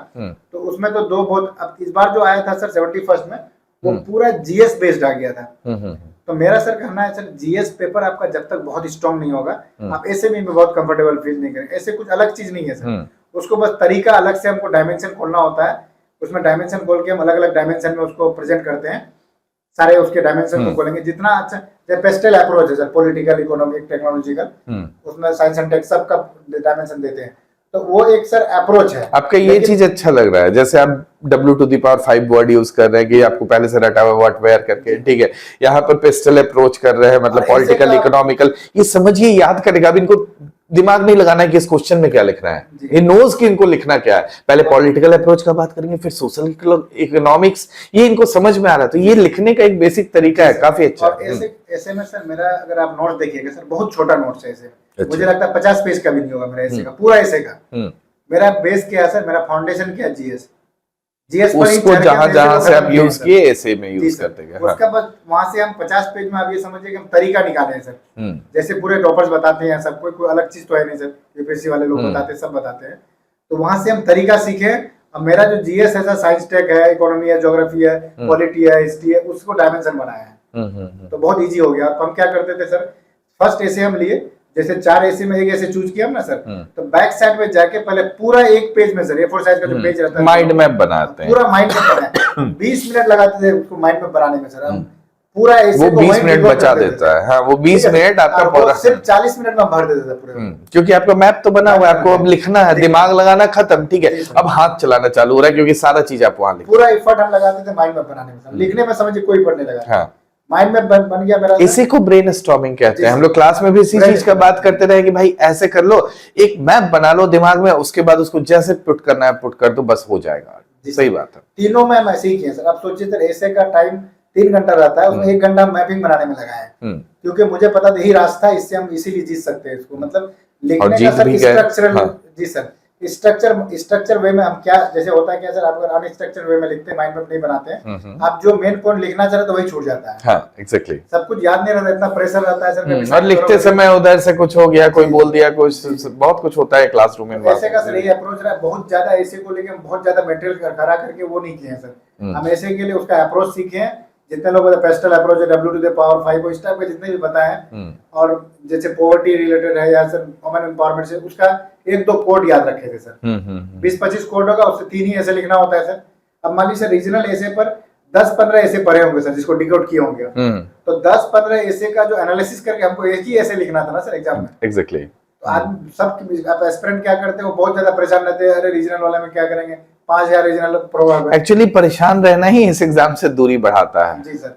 तो उसमें तो 2 बहुत, अब इस बार जो आया था सर 71 में वो पूरा जीएस बेस्ड आ गया था, तो मेरा सर कहना है सर जीएस पेपर आपका जब तक बहुत स्ट्रॉन्ग नहीं होगा, आप ऐसे में बहुत कंफर्टेबल फील नहीं करेंगे, ऐसे कुछ अलग चीज नहीं है सर, उसको बस तरीका अलग से हमको डायमेंशन खोलना होता है, उसमें डायमेंशन खोल के हम अलग अलग डायमेंशन में उसको प्रेजेंट करते हैं, सारे उसके डायमेंशन को खोलेंगे, जितना अच्छा जैसे पेस्टल अप्रोच है सर, पॉलिटिकल, इकोनॉमिक, टेक्नोलॉजिकल, उसमें साइंस एंड टेक सबका डायमेंशन देते हैं, तो वो एक सर अप्रोच है। आपका ये चीज अच्छा लग रहा है, जैसे आप W⁵ वर्ड यूज कर रहे हैं कि आपको पहले से रटा हुआ व्हाट वेयर करके, ठीक है। यहाँ पर पिस्टल अप्रोच कर रहे हैं, मतलब पॉलिटिकल इकोनॉमिकल, ये समझिए याद करेगा। अब इनको दिमाग नहीं लगाना है कि इस क्वेश्चन में क्या लिखना है, ये नोज कि इनको लिखना क्या है। पहले पॉलिटिकल अप्रोच का बात करेंगे, फिर सोशल इकोनॉमिक्स, ये इनको समझ में आ रहा है। तो ये लिखने का एक बेसिक तरीका है, काफी अच्छा। और ऐसे में सर मेरा, अगर आप नोट देखिएगा सर, बहुत छोटा नोट है ऐसे। मुझे लगता है 50 पेज का भी नहीं होगा मेरा ऐसे का, पूरा ऐसे का। मेरा बेस क्या है सर, मेरा फाउंडेशन क्या है, जीएस। जीएस पर उसको जहां से आप यूज किए ऐसे में यूज करते हैं। उसका बस वहां से हम 50 पेज में आप ये समझिए कि हम तरीका निकाले हैं सर। जैसे पूरे टॉपर्स बताते हैं सब, कोई अलग चीज तो है नहीं सर, यूपीएससी वाले लोग बताते हैं, सब बताते हैं। तो वहां से हम तरीका सीखे। अब मेरा जो जीएस है सर, साइंस टेक है, इकोनॉमी है, ज्योग्राफी है, पॉलिटी है, हिस्ट्री है, उसको डायमेंशन बनाया है। तो बहुत इजी हो गया। अब हम क्या करते थे सर, फर्स्ट ऐसे हम लिए, जैसे 4 ऐसे में एक ऐसे चूज किया हम ना सर, तो बैक साइड में जाके पहले पूरा एक पेज में सर, A4 साइज का जो पेज रहता है, माइंड मैप बनाते हैं, पूरा माइंड मैप बनाया। 20 मिनट लगाते थे उसको माइंड मैप बनाने में सर। हम पूरा ऐसे वो 20 मिनट बचा देता है। हाँ, वो 20 मिनट आपका पूरा, सिर्फ 40 मिनट में भर देता था पूरे। क्योंकि आपका मैप तो बना हुआ है, आपको अब लिखना है, दिमाग लगाना खत्म, ठीक है। अब हाथ चलाना चालू हो रहा है, क्योंकि सारा चीज आप वहां लिख, पूरा एफर्ट हम लगाते थे माइंड मैप बनाने में। लिखने में समझिए कोई एफर्ट नहीं लगा। हाँ, माइंड मैप बन गया मेरा। इसी को ब्रेनस्टॉर्मिंग कहते हैं। हम लोग क्लास में भी इसी चीज का बात करते रहे कि भाई ऐसे कर लो, एक मैप बना लो दिमाग में, उसके बाद उसको जैसे पुट करना है पुट कर दो, बस हो जाएगा। सही बात है। तीनों में हम ऐसे ही किए सर। आप सोचिए सर, ऐसे का टाइम 3 घंटा रहता है, उसमें 1 घंटा मैपिंग बनाने में लगा है, क्योंकि मुझे पता था यही रास्ता, इससे हम इसीलिए जीत सकते हैं इसको। मतलब लिखने का सर स्ट्रक्चरल, जी सर, स्ट्रक्चर वे में हम क्या, जैसे होता है क्या सर, आप अगर अनस्ट्रक्चर वे में लिखते हैं, माइंड मैप नहीं बनाते हैं, आप जो मेन पॉइंट लिखना चाह रहे तो वही छूट जाता है। हाँ, एग्जैक्टली। सब कुछ याद नहीं रहता, इतना प्रेशर रहता है सर। और लिखते समय उधर से कुछ हो गया, कोई बोल दिया, कुछ बहुत कुछ होता है क्लासरूम में। ऐसे का सर यही अप्रोच रहा है। बहुत ज्यादा ऐसे को लेके बहुत ज्यादा मटेरियल खड़ा करके वो नहीं किए हैं सर। हम ऐसे के लिए उसका अप्रोच सीखे हैं। जितने लोग पेस्टल अप्रोच है, W⁵ इस टाइप के जितने भी बताए हैं, और जैसे पॉवर्टी रिलेटेड है या सर वुमेन एम्पावरमेंट से, उसका 1-2 कोड याद रखे थे सर। 20-25 कोड होगा, उससे 3 ही ऐसे लिखना होता है सर। अब मान लीजिए रीजनल ऐसे पर 10-15 ऐसे पढ़े होंगे सर, जिसको डिकोड किए होंगे, तो 10-15 ऐसे का जो एनालिसिस करके हमको एक ही ऐसे लिखना था ना सर एग्जाम में। एग्जैक्टली। तो आज सब आप एस्पिरेंट क्या करते हैं, वो बहुत ज्यादा परेशान रहते हैं, अरे रीजनल वाले में क्या करेंगे, 5000 रीजनल प्रोग्राम। एक्चुअली परेशान रहना ही इस एग्जाम से दूरी बढ़ाता है। जी सर।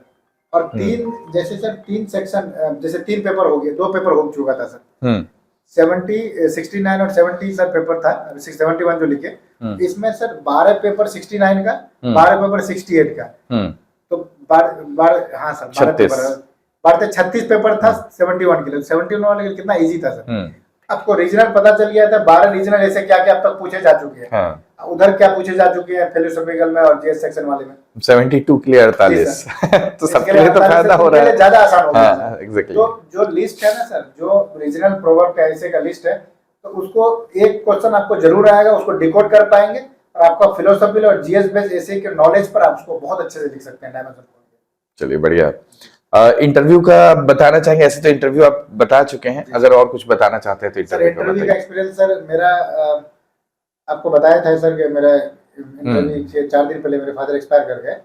और 3 जैसे सर 3 सेक्शन, जैसे 3 पेपर हो गए, 2 पेपर हो चुका था सर। 69 और 70 सर पेपर था, 71 जो लिखे। इसमें सर 12 पेपर 69 का, 12 पेपर 68 का, तो 12 हाँ सर 36 पेपर था 71 के लिए। 71 वाले के लिए कितना इजी था सर। आपको रीजनल पता चल गया था, 12 रीजनल ऐसे क्या क्या अब तक पूछे जा चुके हैं। हाँ। उधर क्या पूछे जा चुके हैं फिलोसॉफिकल में और जीएस सेक्शन वाले में। 72 के लिए 48 तो सबके लिए तो फायदा हो रहा है, ज्यादा आसान हो गया। हाँ, एग्जैक्टली। तो जो लिस्ट है ना सर, जो रीजनल प्रोवर्ब का ऐसे का लिस्ट है, तो उसको एक क्वेश्चन आपको जरूर आएगा, उसको डिकोड कर पाएंगे, और आपका फिलोसॉफिकल और जीएस बेस्ड ऐसे के नॉलेज पर आप उसको बहुत अच्छे से लिख सकते हैं डायमेंशन। चलिए बढ़िया। इंटरव्यू का बताना चाहेंगे? ऐसे तो इंटरव्यू आप बता चुके हैं, अगर और कुछ बताना चाहते हैं तो इंटरव्यू का एक्सपीरियंस सर मेरा, आपको बताया था सर कि मेरा इंटरव्यू के 4 दिन पहले मेरे फादर एक्सपायर कर गए।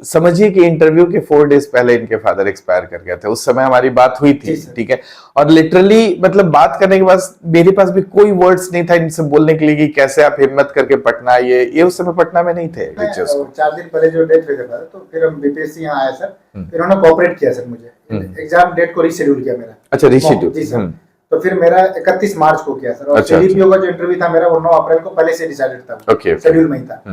समझिए कि इंटरव्यू के 4 डेज पहले इनके फादर एक्सपायर कर गए थे। उस समय हमारी बात हुई थी, ठीक है, और लिटरली मतलब बात करने के बाद मेरे पास भी कोई वर्ड्स नहीं था इनसे बोलने के लिए कि कैसे आप हिम्मत करके पटना, ये उस समय पटना में नहीं थे टीचर्स को। 4 दिन पहले जो डेट हुई थी, तो फिर हम बीपीएससी यहाँ आए सर, फिर उन्होंने कोऑपरेट किया सर, मुझे एग्जाम डेट को रीशेड्यूल किया मेरा। अच्छा, रीशेड्यूल। जी सर। तो फिर मेरा 31 मार्च को किया सर, और सीडीपीओ का जो इंटरव्यू था मेरा वो 9 अप्रैल को पहले से डिसाइडेड था, शेड्यूल में ही था।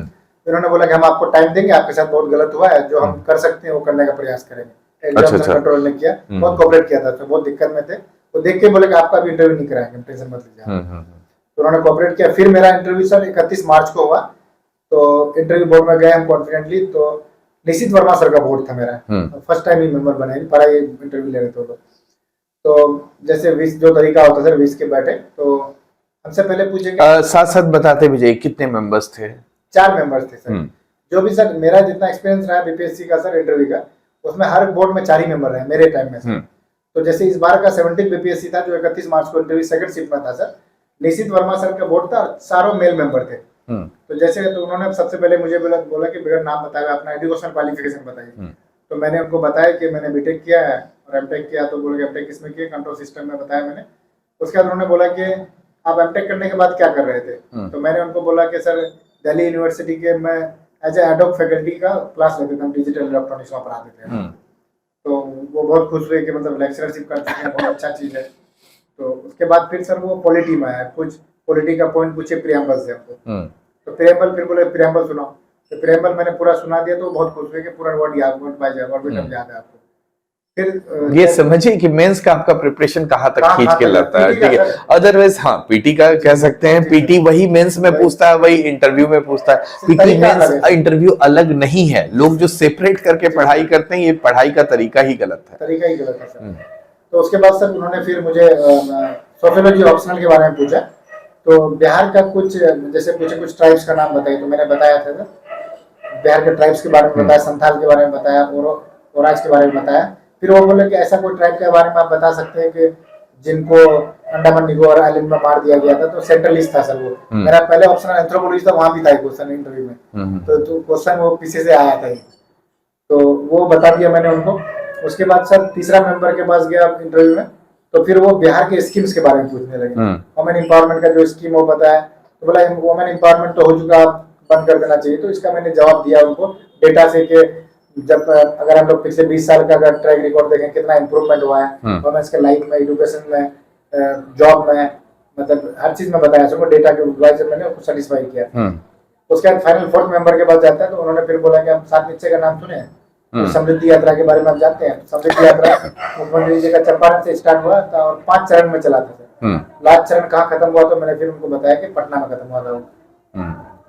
उन्होंने बोला कि हम आपको टाइम देंगे, आपके साथ बहुत गलत हुआ है, जो हम कर सकते हैं वो करने का प्रयास करेंगे। एग्जाम कंट्रोल ने किया, बहुत कोऑपरेट किया था, तो बहुत दिक्कत में थे। वो देख के बोले कि आपका भी इंटरव्यू नहीं कराएंगे, टेंशन मत लीजिए। तो उन्होंने कोऑपरेट किया। फिर मेरा इंटरव्यू सर 31 मार्च को हुआ, तो इंटरव्यू बोर्ड में गए हम कॉन्फिडेंटली। तो निशित वर्मा सर का बोर्ड था मेरा, फर्स्ट टाइम ही मेंबर बने, पहला ये इंटरव्यू ले रहे थे लोग। तो जैसे 20 जो तरीका होता सर, 20 के बैठे, तो हमसे पहले पूछेंगे। साथ साथ बताते मुझे कितने मेंबर्स थे? 4 मेंबर्स थे सर। जो भी सर मेरा जितना एक्सपीरियंस रहा बीपीएससी का सर इंटरव्यू का, उसमें हर बोर्ड में 4 ही मेंबर रहे मेरे टाइम में सर। तो जैसे इस बार का 17 बीपीएससी था, जो 31 मार्च को इंटरव्यू सेकंड शिफ्ट में था सर, निशित वर्मा सर का बोर्ड था, सारों मेल मेंबर थे। तो जैसे तो उन्होंने सबसे पहले मुझे बोला कि बगैर नाम बताया अपना एजुकेशनल क्वालिफिकेशन बताइए। तो मैंने उनको बताया कि मैंने बीटेक किया है और एमटेक किया। तो बोले एमटेक किसमें किया? कंट्रोल सिस्टम में बताया मैंने। उसके बाद उन्होंने बोला कि आप एमटेक करने के बाद क्या कर रहे थे? तो मैंने उनको बोला कि सर दिल्ली यूनिवर्सिटी के मैं एज ए एडहॉक फैकल्टी का क्लास लेते थे, हम डिजिटल इलेक्ट्रॉनिक्स में पढ़ाते थे। तो वो बहुत खुश हुए कि मतलब लेक्चरशिप करते हैं, बहुत अच्छा चीज़ है। तो उसके बाद फिर सर वो पॉलिटी में आया, कुछ पॉलिटी का पॉइंट पूछे प्रियम्बल से हमको। तो प्रियम्बल फिर बोले प्रियम्बल सुनाओ, तो प्रियम्बल मैंने पूरा सुना दिया, तो बहुत खुश हुए कि पूरा वर्ड याद, वर्ड बाय वर्ड याद है आपको। फिर ये समझिए कि मेंस का आपका प्रिपरेशन कहाँ तक खींच के लाता है, PT ठीक है। अदरवाइज हाँ, पीटी का कह सकते हैं, पीटी वही मेंस में पूछता है, वही इंटरव्यू में पूछता है। पीटी मेंस इंटरव्यू अलग नहीं है। लोग जो सेपरेट करके पढ़ाई करते हैं, ये पढ़ाई का तरीका ही गलत है, तरीका ही गलत है सर। तो उसके बाद सर उन्होंने फिर मुझे सोशियोलॉजी ऑप्शनल के बारे में पूछा। तो बिहार का कुछ जैसे पूछे कुछ ट्राइब्स का नाम बताइए, तो मैंने बताया था सर, बिहार के ट्राइब्स के बारे में बताया, संथाल के बारे में बताया, ओराज के बारे में बताया। फिर वो बोले कि ऐसा कोई ट्राइब के बारे में आप बता सकते हैं कि जिनको अंडमान निकोबार आइलैंड में मार दिया गया था। तो सेंट्रलिस्ट था सर वो। मेरा पहले ऑप्शन एंथ्रोपोलॉजी था, वहां भी था क्वेश्चन इंटरव्यू में। तो क्वेश्चन वो पीछे से आया था, तो वो बता दिया मैंने उनको। उसके बाद सर तीसरा मेंबर के पास गया इंटरव्यू में, तो फिर वो बिहार के स्कीम्स के बारे में पूछने लगे। वुमेन एम्पावरमेंट का जो स्कीम वो बताया, तो बोला वुमेन एम्पावरमेंट तो हो चुका, बंद कर देना चाहिए। तो इसका मैंने जवाब दिया उनको डेटा से कि जब अगर हम लोग पिछले 20 साल का अगर ट्रैक रिकॉर्ड देखें कितना इंप्रूवमेंट हुआ है वुमेन्स के लाइफ में, एजुकेशन में, जॉब में, मतलब हर चीज में बताया सबको, डेटा के वाइज मैंने उसको सेटिस्फाई किया। उसके बाद फाइनल फोर्थ मेंबर के पास जाता है, तो उन्होंने फिर बोला कि आप सात निश्चय का नाम सुने हैं, तो समृद्धि यात्रा के बारे में आप जानते हैं। समृद्धि यात्रा मुख्यमंत्री जी का चंपारण से स्टार्ट हुआ था और 5 चरण में चला था। लास्ट चरण कहाँ खत्म हुआ, तो मैंने फिर उनको बताया कि पटना में खत्म हुआ था।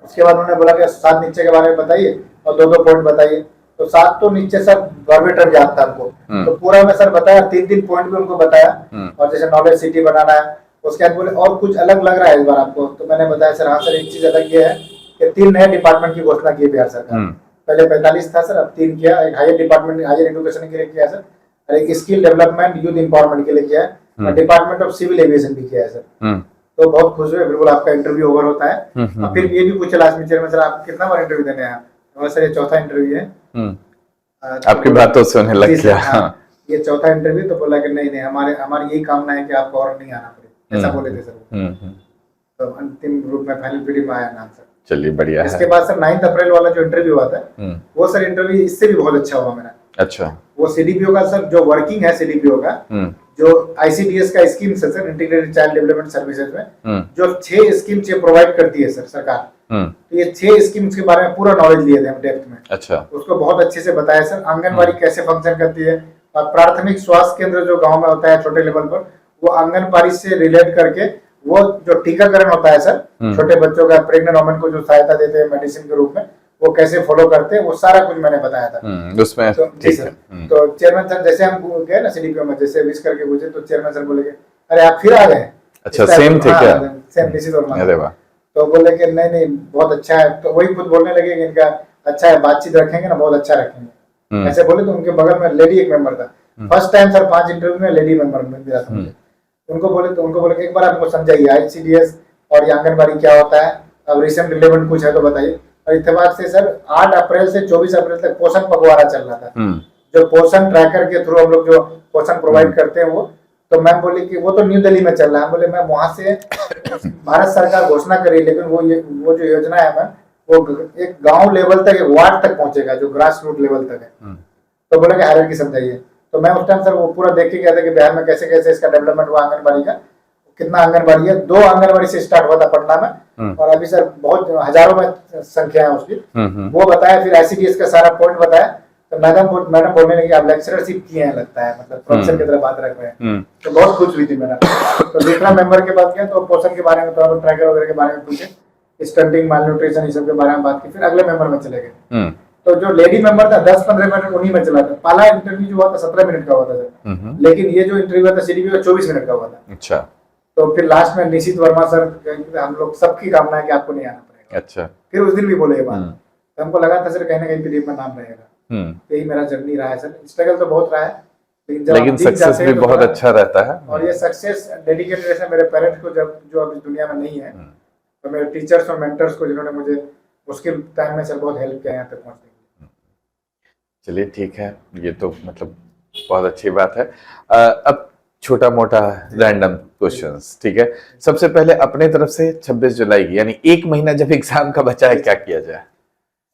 उसके बाद उन्होंने बोला कि 7 निश्चय के बारे में बताइए और 2-2 पॉइंट बताइए। तो 7 तो निश्चय सर वर्बेटम याद था हमको, तो पूरा मैं सर बताया, 3-3 पॉइंट भी उनको बताया। और जैसे नॉलेज सिटी बनाना है, उसके बाद बोले और कुछ अलग लग रहा है इस बार आपको, तो मैंने बताया सर हाँ सर एक चीज अलग ये है कि 3 नए डिपार्टमेंट की घोषणा की बिहार सरकार। पहले 45 था सर, अब 3 किया। एक हायर डिपार्टमेंट हायर एजुकेशन के लिए किया सर, और एक स्किल डेवलपमेंट यूथ एम्पावरमेंट के लिए किया है, और डिपार्टमेंट ऑफ सिविल एविएशन भी किया है सर। तो बहुत खुश हुए। बिल्कुल आपका इंटरव्यू ओवर होता है। और फिर ये भी पूछे लास्ट में चेयरमैन सर आप कितना बार इंटरव्यू देने आए? सर ये चौथा इंटरव्यू है। आपकी बातों से होने लग गया। ये चौथा इंटरव्यू। तो बोला कि नहीं हमारी यही कामना है कि आपको और नहीं आना पड़े, ऐसा बोले थे सर। तो अंतिम रूप में फाइनल पीडी में आया नाम सर। चलिए बढ़िया है। इसके बाद सर 9 अप्रैल वाला जो इंटरव्यू हुआ था, वो सर इंटरव्यू इससे भी बहुत अच्छा हुआ मेरा। अच्छा। वो सीडीपीओ का सर जो वर्किंग है, सीडीपीओ का जो आईसीडीएस का स्कीम है sir, integrated child development services में जो 6 स्कीम प्रोवाइड करती है सर सरकार। तो ये 6 स्कीम्स के बारे में पूरा नॉलेज लिए थे हम डेप्थ में। अच्छा। उसको बहुत अच्छे से बताया सर। आंगनबाड़ी कैसे फंक्शन करती है, और प्राथमिक स्वास्थ्य केंद्र जो गांव में होता है छोटे लेवल पर, वो आंगनबाड़ी से रिलेट करके वो जो टीकाकरण होता है सर, छोटे बच्चों का, प्रेग्नेंट वुमेन को जो सहायता देते हैं मेडिसिन के रूप में, वो कैसे फॉलो करते हैं, वो सारा कुछ मैंने बताया था उसमें। तो जी सर। तो चेयरमैन सर जैसे हम गए ना सीडीपीओ में, जैसे विश करके पूछे, तो चेयरमैन सर बोले अरे आप फिर आ गए। अच्छा, सेम थे क्या? सेम निश्चित। अरे वाह। तो बोले कि नहीं बहुत अच्छा है। तो वही खुद बोलने लगे कि इनका अच्छा है, बातचीत रखेंगे ना बहुत अच्छा रखेंगे, ऐसे बोले। तो उनके बगल में लेडी एक मेंबर था। फर्स्ट टाइम सर 5 इंटरव्यू में लेडी मेंबर मिला था मुझे। उनको बोले एक बार आपको समझाइए आईसीडीएस और ये आंगनबाड़ी क्या होता है, अब रिसेंट रिलेवेंट कुछ है तो बताइए। और इत्तेफाक से सर 8 अप्रैल से 24 अप्रैल तक पोषण पखवाड़ा चल रहा था, जो पोषण ट्रैकर के थ्रू हम लोग जो पोषण प्रोवाइड करते हैं वो। तो मैम बोली कि वो तो न्यू दिल्ली में चल रहा है। बोले मैम वहां से भारत सरकार घोषणा करी, लेकिन वो जो योजना है मैम, वो एक गांव लेवल तक, एक वार्ड तक पहुंचेगा, जो ग्रास रूट लेवल तक है। तो बोले कि हायरार्की समझाइए। तो मैं उस टाइम सर वो पूरा देख के गया था कि बिहार में कैसे कैसे इसका डेवलपमेंट हुआ, आंगनबाड़ी का कितना आंगनबाड़ी है। 2 आंगनबाड़ी से स्टार्ट हुआ था पटना में, और अभी सर बहुत हजारों में संख्या है उसकी। वो बताया। फिर आईसीडीएस का सारा पॉइंट बताया। तो मैडम बोलने लगी आप लेक्चरशिप किए हैं लगता है, मतलब प्रोफेसर की तरह बात रख रहे हैं। तो बहुत खुश हुई थी मैडम। तो दूसरा मेंबर के पास गया, तो पोषण के बारे में, तो ट्रैकर वगैरह के बारे में पूछे, स्टंटिंग, माल न्यूट्रिशन, इस सब के बारे में बात की। फिर अगले मेंबर में चले गए। तो जो लेडी मेंबर था 10-15 मिनट उन्हीं में चला था। पहला इंटरव्यू जो हुआ था 17 मिनट का हुआ था सर, लेकिन ये जो इंटरव्यू हुआ था सीडीपी का 24 मिनट का हुआ था। अच्छा। तो फिर लास्ट में निशित वर्मा सर, हम लोग सबकी कामना है कि आपको नहीं आना पड़ेगा। अच्छा। फिर उस दिन भी बोले ये बात, तो हमको लगा था सर कहीं ना कहीं पीडीएफ में नाम रहेगा। यही मेरा जर्नी रहा है सर। स्ट्रगल तो बहुत रहा है, लेकिन सक्सेस भी बहुत अच्छा रहता है। और ये सक्सेस डेडिकेटेड है मेरे पेरेंट्स को, जो अब इस दुनिया में नहीं है, तो मेरे टीचर्स और मेंटर्स को, जिन्होंने मुझे मुश्किल टाइम में सर बहुत हेल्प किया यहाँ तक पहुँचने। चलिए ठीक है, ये तो मतलब बहुत अच्छी बात है। अब छोटा मोटा रैंडम क्वेश्चंस, ठीक है। सबसे पहले अपने तरफ से 26 जुलाई की यानी एक महीना जब एग्जाम का बचा है, क्या किया जाए?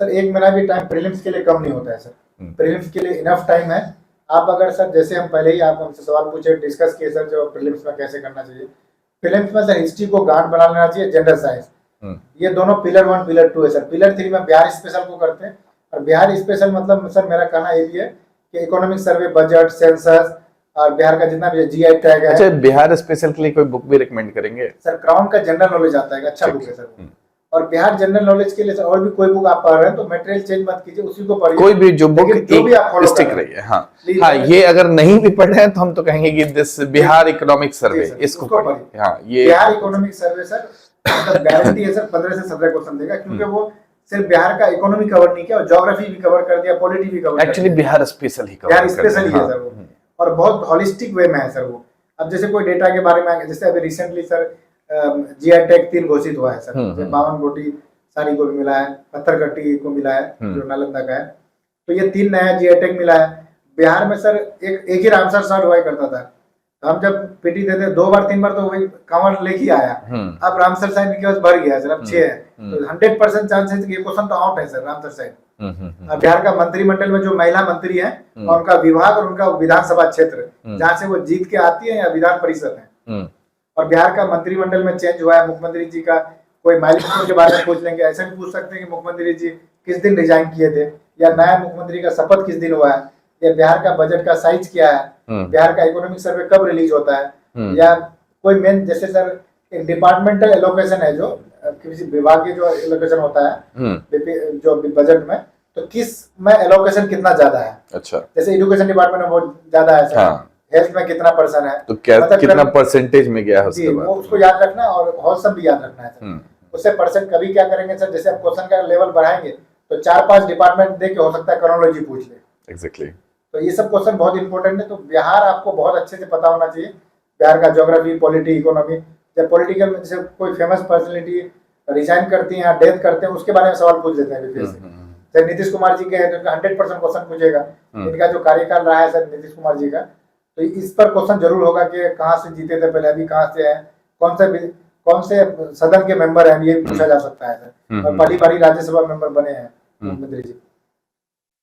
सर एक महीना भी टाइम प्रीलिम्स के लिए कम नहीं होता है सर। प्रीलिम्स के लिए इनफ टाइम है। आप अगर सर जैसे हम पहले ही आप हमसे सवाल पूछे, डिस्कस किए सर जो प्रीलिम्स में कैसे करना चाहिए। प्रीलिम्स में सर हिस्ट्री को गांठ बना लेना चाहिए, जनरल साइंस, ये दोनों पिलर 1 पिलर 2 है सर। पिलर 3 में बिहार स्पेशल को करते हैं, और बिहार स्पेशल मतलब सर मेरा कहना ये भी है कि इकोनॉमिक सर्वे, बजट, सेंसस और बिहार का जितना भी जीआई टैग है। अच्छा, बिहार स्पेशल के लिए कोई बुक भी रिकमेंड करेंगे? सर क्राउन का जनरल नॉलेज आता है, अच्छा बुक है सर। और बिहार जनरल नॉलेज के लिए सर और भी कोई बुक आप पढ़ रहे हैं तो मटेरियल चेंज मत कीजिए, उसी को पढ़िए। कोई भी जो बुक जो भी आप फॉलो स्टिक रही है। हाँ, ये अगर नहीं भी पढ़ रहे हैं तो हम तो कहेंगे कि दिस बिहार इकोनॉमिक सर्वे, इसको पढ़िए। हाँ, ये बिहार इकोनॉमिक सर्वे सर मतलब गारंटी है सर 15 से 17 क्वेश्चन देगा, क्योंकि वो सिर्फ बिहार का इकोनॉमी कवर नहीं किया और ज्योग्राफी भी कवर कर दिया, पॉलिटी भी कवर। एक्चुअली बिहार स्पेशल ही बिहार स्पेशल ही है सर वो, और बहुत हॉलिस्टिक वे में है सर वो। अब जैसे कोई डेटा के बारे में, जैसे अभी रिसेंटली सर जीआई टैग 3 घोषित हुआ है सर, 52 गोटी साड़ी को भी मिला है, पत्थरकट्टी को मिला है जो नालंदा का है, तो ये 3 नया जीआई टैग मिला है। बिहार में सर एक ही रामसर शॉट हुआ करता था, हम जब पीटी देते 2 बार 3 बार तो वही कांवड़ लेके आया। अब रामसर साइन के पास भर गया सर, अब 6 है, तो 100% चांस है कि ये क्वेश्चन तो आउट है सर रामसर साइन। अब बिहार का मंत्रिमंडल में जो महिला मंत्री है और उनका विभाग और उनका विधानसभा क्षेत्र जहाँ से वो जीत के आती है या विधान परिषद है, और बिहार का मंत्रिमंडल में चेंज हुआ है, मुख्यमंत्री जी का कोई माइलस्टोन के बारे में पूछ लेंगे। ऐसा भी पूछ सकते हैं कि मुख्यमंत्री जी किस दिन रिजाइन किए थे, या नया मुख्यमंत्री का शपथ किस दिन हुआ है, या बिहार का बजट का साइज क्या है, बिहार का इकोनॉमिक सर्वे कब रिलीज होता है, या कोई मेन जैसे सर एक डिपार्टमेंटल एलोकेशन है जो किसी विभाग के जो एलोकेशन होता है जो बजट में, तो किस में एलोकेशन कितना ज्यादा है। अच्छा, जैसे एजुकेशन डिपार्टमेंट में बहुत ज्यादा है सर, हेल्थ में कितना % है, तो क्या मतलब कितना परसेंटेज में गया है उसके बाद वो उसको याद रखना, और हॉल सब भी याद रखना है सर। उससे परसेंट कभी क्या करेंगे सर, जैसे आप क्वेश्चन का लेवल बढ़ाएंगे तो 4-5 डिपार्टमेंट देख के हो सकता है क्रोनोलॉजी पूछ ले। एग्जैक्टली। तो ये सब क्वेश्चन बहुत इंपॉर्टेंट है, तो बिहार आपको बहुत अच्छे से पता होना चाहिए। बिहार का ज्योग्राफी, पॉलिटी, इकोनॉमी, जब पॉलिटिकल में जैसे कोई फेमस पर्सनैलिटी रिजाइन करती है या डेथ करते हैं उसके बारे में सवाल पूछ देते हैं जैसे नीतीश कुमार जी के हैं तो इनका 100% क्वेश्चन पूछेगा। इनका जो कार्यकाल रहा है सर नीतीश कुमार जी का, तो इस पर क्वेश्चन जरूर होगा कि कहाँ से जीते थे पहले, अभी कहाँ से है, कौन से सदन के मेंबर हैं, ये पूछा जा सकता है सर। और पहली बारी राज्यसभा मेंबर बने हैं मुख्यमंत्री जी।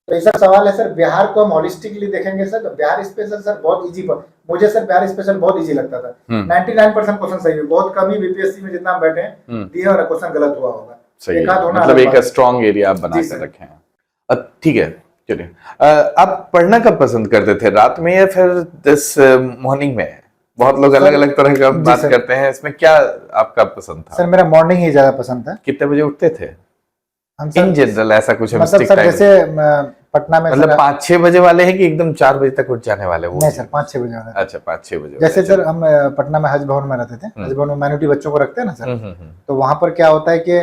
तो ऐसा सवाल है सर। बिहार को हम हॉलिस्टिकली देखेंगे सर, तो बिहार स्पेशल सर बहुत इजी, मुझे सर बिहार स्पेशल बहुत इजी लगता था। 99% क्वेश्चन सही है, बहुत कम ही बीपीएससी में जितना बैठे दिए और क्वेश्चन गलत हुआ होगा। सही, मतलब एक स्ट्रॉन्ग एरिया आप बना के रखे हैं। अब ठीक है, चलिए, आप पढ़ना कब पसंद करते थे, रात में या फिर दिस मॉर्निंग में? बहुत लोग अलग अलग तरह का बात करते हैं, इसमें क्या आपका पसंद था? सर मेरा मॉर्निंग ही ज्यादा पसंद था। कितने बजे उठते थे इन जनरल? ऐसा कुछ मतलब सर जैसे पटना में मतलब 5-6 बजे वाले हैं कि एकदम 4 बजे तक उठ जाने वाले? वो नहीं सर, 5-6 बजे वाले। अच्छा, 5-6 बजे। जैसे सर हम पटना में हज भवन में रहते थे, हज भवन में माइनॉरिटी बच्चों को रखते हैं ना सर, तो वहाँ पर क्या होता है कि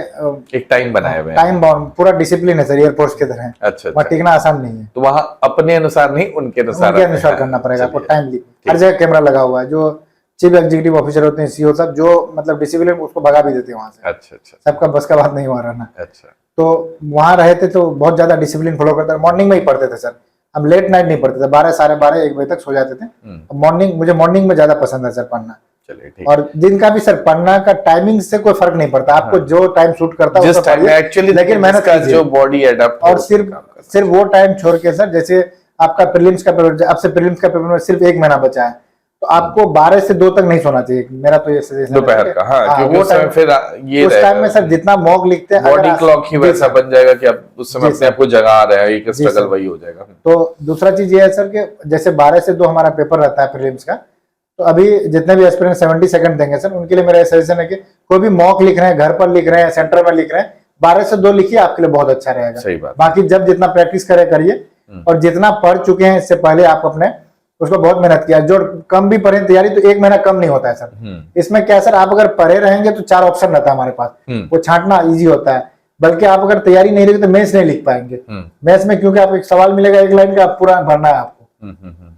एक टाइम बनाया हुआ है, टाइम बाउंड पूरा डिसिप्लिन है सर, एयरफोर्स की तरह। अच्छा, वहाँ टिकना आसान नहीं है, तो वहाँ अपने अनुसार नहीं उनके अनुसार करना पड़ेगा आपको। टाइमली हर जगह कैमरा लगा हुआ है, जो चीफ एग्जीक्यूटिव ऑफिसर होते हैं, सीओ साहब, जो मतलब डिसिप्लिन उसको भगा भी देते हैं वहाँ से। अच्छा, सबका बस का बात नहीं हुआ रहना। अच्छा, तो वहाँ रहे थे तो बहुत ज्यादा डिसिप्लिन फॉलो करते थे। मॉर्निंग में ही पढ़ते थे सर, हम लेट नाइट नहीं पढ़ते थे, 12, 12:30, 1 बजे तक सो जाते थे। मुझे मॉर्निंग में ज्यादा पसंद है सर पढ़ना। चलिए, और दिन का भी सर पढ़ना का टाइमिंग से कोई फर्क नहीं पड़ता, आपको जो टाइम सूट करता है एक्चुअली, लेकिन मेहनत का जो बॉडी एडप्ट, और सिर्फ वो टाइम छोड़ के सर, जैसे आपका प्रीलिम्स का पेपर, अब से प्रीलिम्स का पेपर में सिर्फ 1 महीना बचा है, तो आपको 12 से 2 तक नहीं सोना चाहिए, मेरा तो ये सजेशन है दोपहर का। हाँ, क्योंकि उस समय फिर ये उस टाइम में सर जितना मॉक लिखते हैं, बॉडी क्लॉक ही वैसा बन जाएगा कि आप उस समय अपने आपको जगा रहे हैं, एक स्ट्रगल वही हो जाएगा। तो दूसरा चीज ये है सर कि जैसे 12 से 2 हमारा पेपर रहता है प्रीलिम्स का, तो अभी जितने भी एस्पिरेंट 70 सेकंड देंगे सर, उनके लिए मेरा सजेशन है कि कोई भी मॉक लिख रहे हैं, घर पर लिख रहे हैं, सेंटर में लिख रहे हैं, 12 से 2 लिखिए, आपके लिए बहुत अच्छा रहेगा। सही बात। बाकी जब जितना प्रैक्टिस करिए, और जितना पढ़ चुके हैं इससे पहले आप अपने उसको बहुत मेहनत किया, जो कम भी पढ़े तैयारी, तो 1 महीना कम नहीं होता है सर। इसमें क्या सर, आप अगर पढ़े रहेंगे तो 4 ऑप्शन रहता है हमारे पास, वो छांटना इजी होता है। बल्कि आप अगर तैयारी नहीं रही तो मैथ्स नहीं लिख पाएंगे। मैथ्स में क्योंकि आपको एक सवाल मिलेगा 1 लाइन का, आप पूरा भरना है आपको,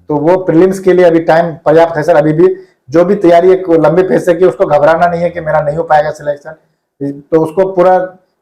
तो वो प्रीलिम्स के लिए अभी टाइम पर्याप्त है सर। अभी भी जो भी तैयारी एक लंबे फेज से की, उसको घबराना नहीं है कि मेरा नहीं हो पाएगा सिलेक्शन, तो उसको पूरा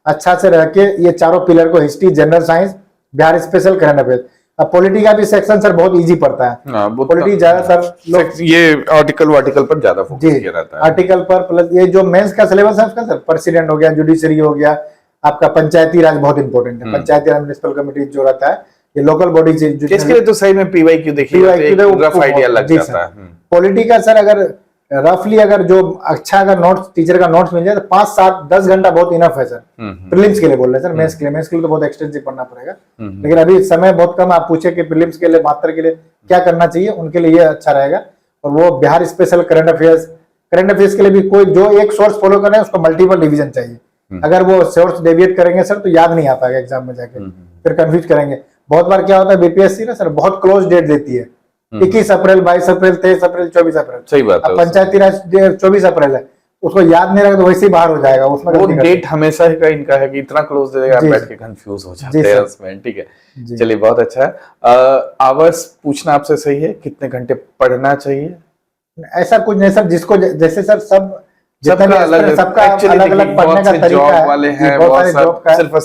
अच्छा से रह के ये चारों पिलर को, history, general science, Bihar special, current affair, अब पॉलिटी का भी सेक्शन सर बहुत इजी पड़ता है। हाँ, वो पॉलिटी ज्यादातर लोग ये आर्टिकल पर ज्यादा फोकस जी किया रहता है। आर्टिकल पर, प्लस ये जो मेंस का सिलेबस है उसका सर प्रेसिडेंट हो गया, जुडिशरी हो गया, आपका पंचायती राज बहुत इंपॉर्टेंट है। पंचायती राज म्युनिसिपल कमिटी जो रहता है, ये लोकल बॉडी इसके लिए तो सही में पीवाईक्यू देखिए, रफ आइडिया लग जाता है। पॉलिटी का सर अगर रफली अगर जो अच्छा अगर नोट्स टीचर का नोट्स मिल जाए तो 5, 7, 10 घंटा बहुत इनफ है सर। प्रीलिम्स के लिए बोल रहे हैं सर, मेंस के लिए तो बहुत एक्सटेंसिव पढ़ना पड़ेगा। लेकिन अभी समय बहुत कम, आप पूछे कि प्रीलिम्स के लिए मास्टर के लिए क्या करना चाहिए, उनके लिए ये अच्छा रहेगा। और वो बिहार स्पेशल करंट अफेयर्स के लिए भी कोई जो एक सोर्स फॉलो कर रहे हैं उसको मल्टीपल रिवीजन चाहिए। अगर वो सोर्स डेविएट करेंगे सर तो याद नहीं आ पाएगा एग्जाम में जाके, फिर कंफ्यूज करेंगे। बहुत बार क्या होता है बीपीएससी ना सर बहुत क्लोज डेट देती है, 21 अप्रैल, 22 अप्रैल, 23 अप्रैल, 24 अप्रैल। सही बात है। अब पंचायती राज 24 अप्रैल है, उसको याद नहीं रखा तो वैसे ही बाहर हो जाएगा। उसमें वो डेट हमेशा का इनका है कि इतना क्लोज दे देगा, आप बैठ के कंफ्यूज हो जाते हैं उसमें। ठीक है, चलिए बहुत अच्छा है। आवर्स पूछना आपसे सही है, कितने घंटे पढ़ना चाहिए? ऐसा कुछ नहीं सर, जिसको जैसे सर सबका अलग अलग पढ़ने का तरीका है। वाले हैं, बहुत सारे सिर्फ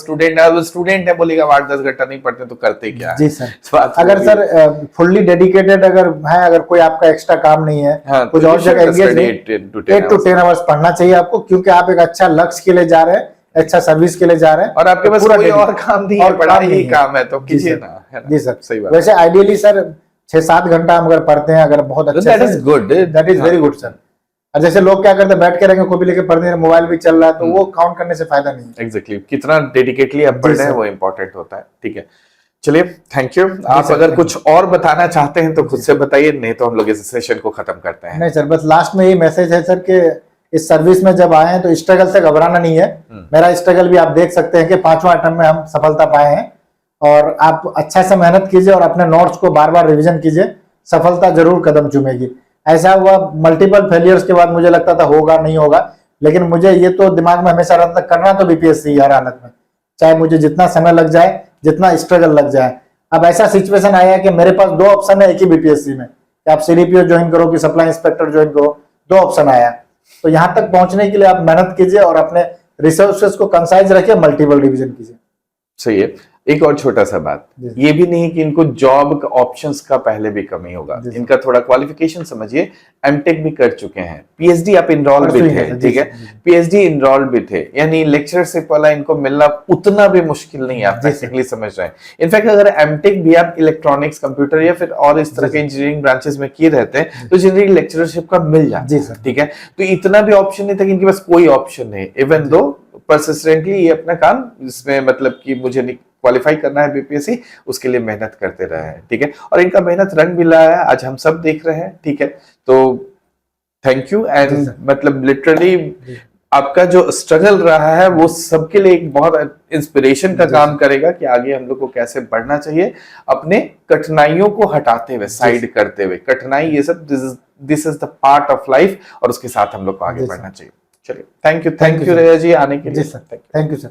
स्टूडेंट है बोलेगा 8-10 घंटा नहीं पढ़ते तो करते क्या है? जी सर। अगर सर फुल्ली डेडिकेटेड अगर है, अगर कोई आपका एक्स्ट्रा काम नहीं है, कुछ और जगह एंगेज नहीं, 8 to 10 आवर्स पढ़ना चाहिए आपको, क्योंकि आप एक अच्छा लक्ष्य के लिए जा रहे हैं, अच्छा सर्विस के लिए जा रहे हैं और आपके पास कोई और काम नहीं है, पढ़ाई ही काम है, तो कीजिए ना, है ना? जी सर, सही बात। वैसे आइडियली सर 6-7 घंटा हम अगर पढ़ते हैं, अगर बहुत अच्छा, that is good, that is very good sir. और जैसे लोग क्या करते हैं, बैठ के रहेंगे कॉपी लेके पढ़ने हैं, मोबाइल भी चल रहा है, तो वो काउंट करने से फायदा नहीं है। एग्जैक्टली, कितना डेडिकेटली आप पढ़ रहे हैं वो इंपॉर्टेंट होता है। ठीक है, चलिए थैंक यू। आप अगर कुछ और बताना चाहते हैं तो खुद से बताइए, नहीं तो हम लोग इस सेशन को खत्म करते हैं। नहीं सर, बस लास्ट में यही मैसेज है सर कि इस सर्विस में जब आए हैं तो स्ट्रगल से घबराना नहीं है। मेरा स्ट्रगल भी आप देख सकते हैं कि 5वां अटेम्प्ट में हम सफलता पाए हैं। और आप अच्छा से मेहनत कीजिए और अपने नोट्स को बार बार रिविजन कीजिए, सफलता जरूर कदम चूमेगी। ऐसा हुआ मल्टीपल फेलियर्स के बाद मुझे लगता था होगा नहीं होगा, लेकिन मुझे ये तो दिमाग में हमेशा रहता था करना तो बीपीएससी हर हालत में, चाहे मुझे जितना समय लग जाए, जितना स्ट्रगल लग जाए। अब ऐसा सिचुएशन आया कि मेरे पास 2 ऑप्शन है एक ही बीपीएससी में, कि आप सीडीपीओ ज्वाइन करो कि सप्लाई इंस्पेक्टर ज्वाइन करो, 2 ऑप्शन आया। तो यहाँ तक पहुंचने के लिए आप मेहनत कीजिए और अपने रिसोर्सेज को कंसाइज रखिए, मल्टीपल रिवीजन कीजिए। सही है। एक और छोटा सा बात, ये भी नहीं कि इनको जॉब ऑप्शंस का पहले भी कमी होगा, इनका थोड़ा क्वालिफिकेशन समझिए। एमटेक भी कर चुके हैं, पीएचडी आप इनरोल भी थे, ठीक है, पीएचडी इनरोल भी थे, यानी लेक्चरशिप वाला इनको मिलना उतना भी मुश्किल नहीं है, आप टेक्निकली समझ रहे हैं। इनफैक्ट अगर एमटेक भी आप इलेक्ट्रॉनिक्स, कंप्यूटर या फिर और इस तरह के इंजीनियरिंग ब्रांचेस में किए रहते हैं तो जनरली लेक्चरशिप का मिल जाता है, ठीक है। तो इतना भी ऑप्शन नहीं था कि इनके पास कोई ऑप्शन नहीं, इवन दो परसिस्टेंटली ये अपना काम इसमें मतलब कि मुझे क्वालिफाई करना है बीपीएससी, उसके लिए मेहनत करते रहे हैं, ठीक है। और इनका मेहनत रंग भी लाया है, आज हम सब देख रहे हैं, ठीक है। तो थैंक यू एंड मतलब लिटरली आपका जो स्ट्रगल रहा है वो सबके लिए एक बहुत इंस्पिरेशन का काम करेगा कि आगे हम लोग को कैसे बढ़ना चाहिए, अपने कठिनाइयों को हटाते हुए, साइड करते हुए। कठिनाई ये सब this is the part of life और उसके साथ हम लोग को आगे बढ़ना चाहिए। चलिए थैंक यू रेया जी आने के लिए। Thank you sir.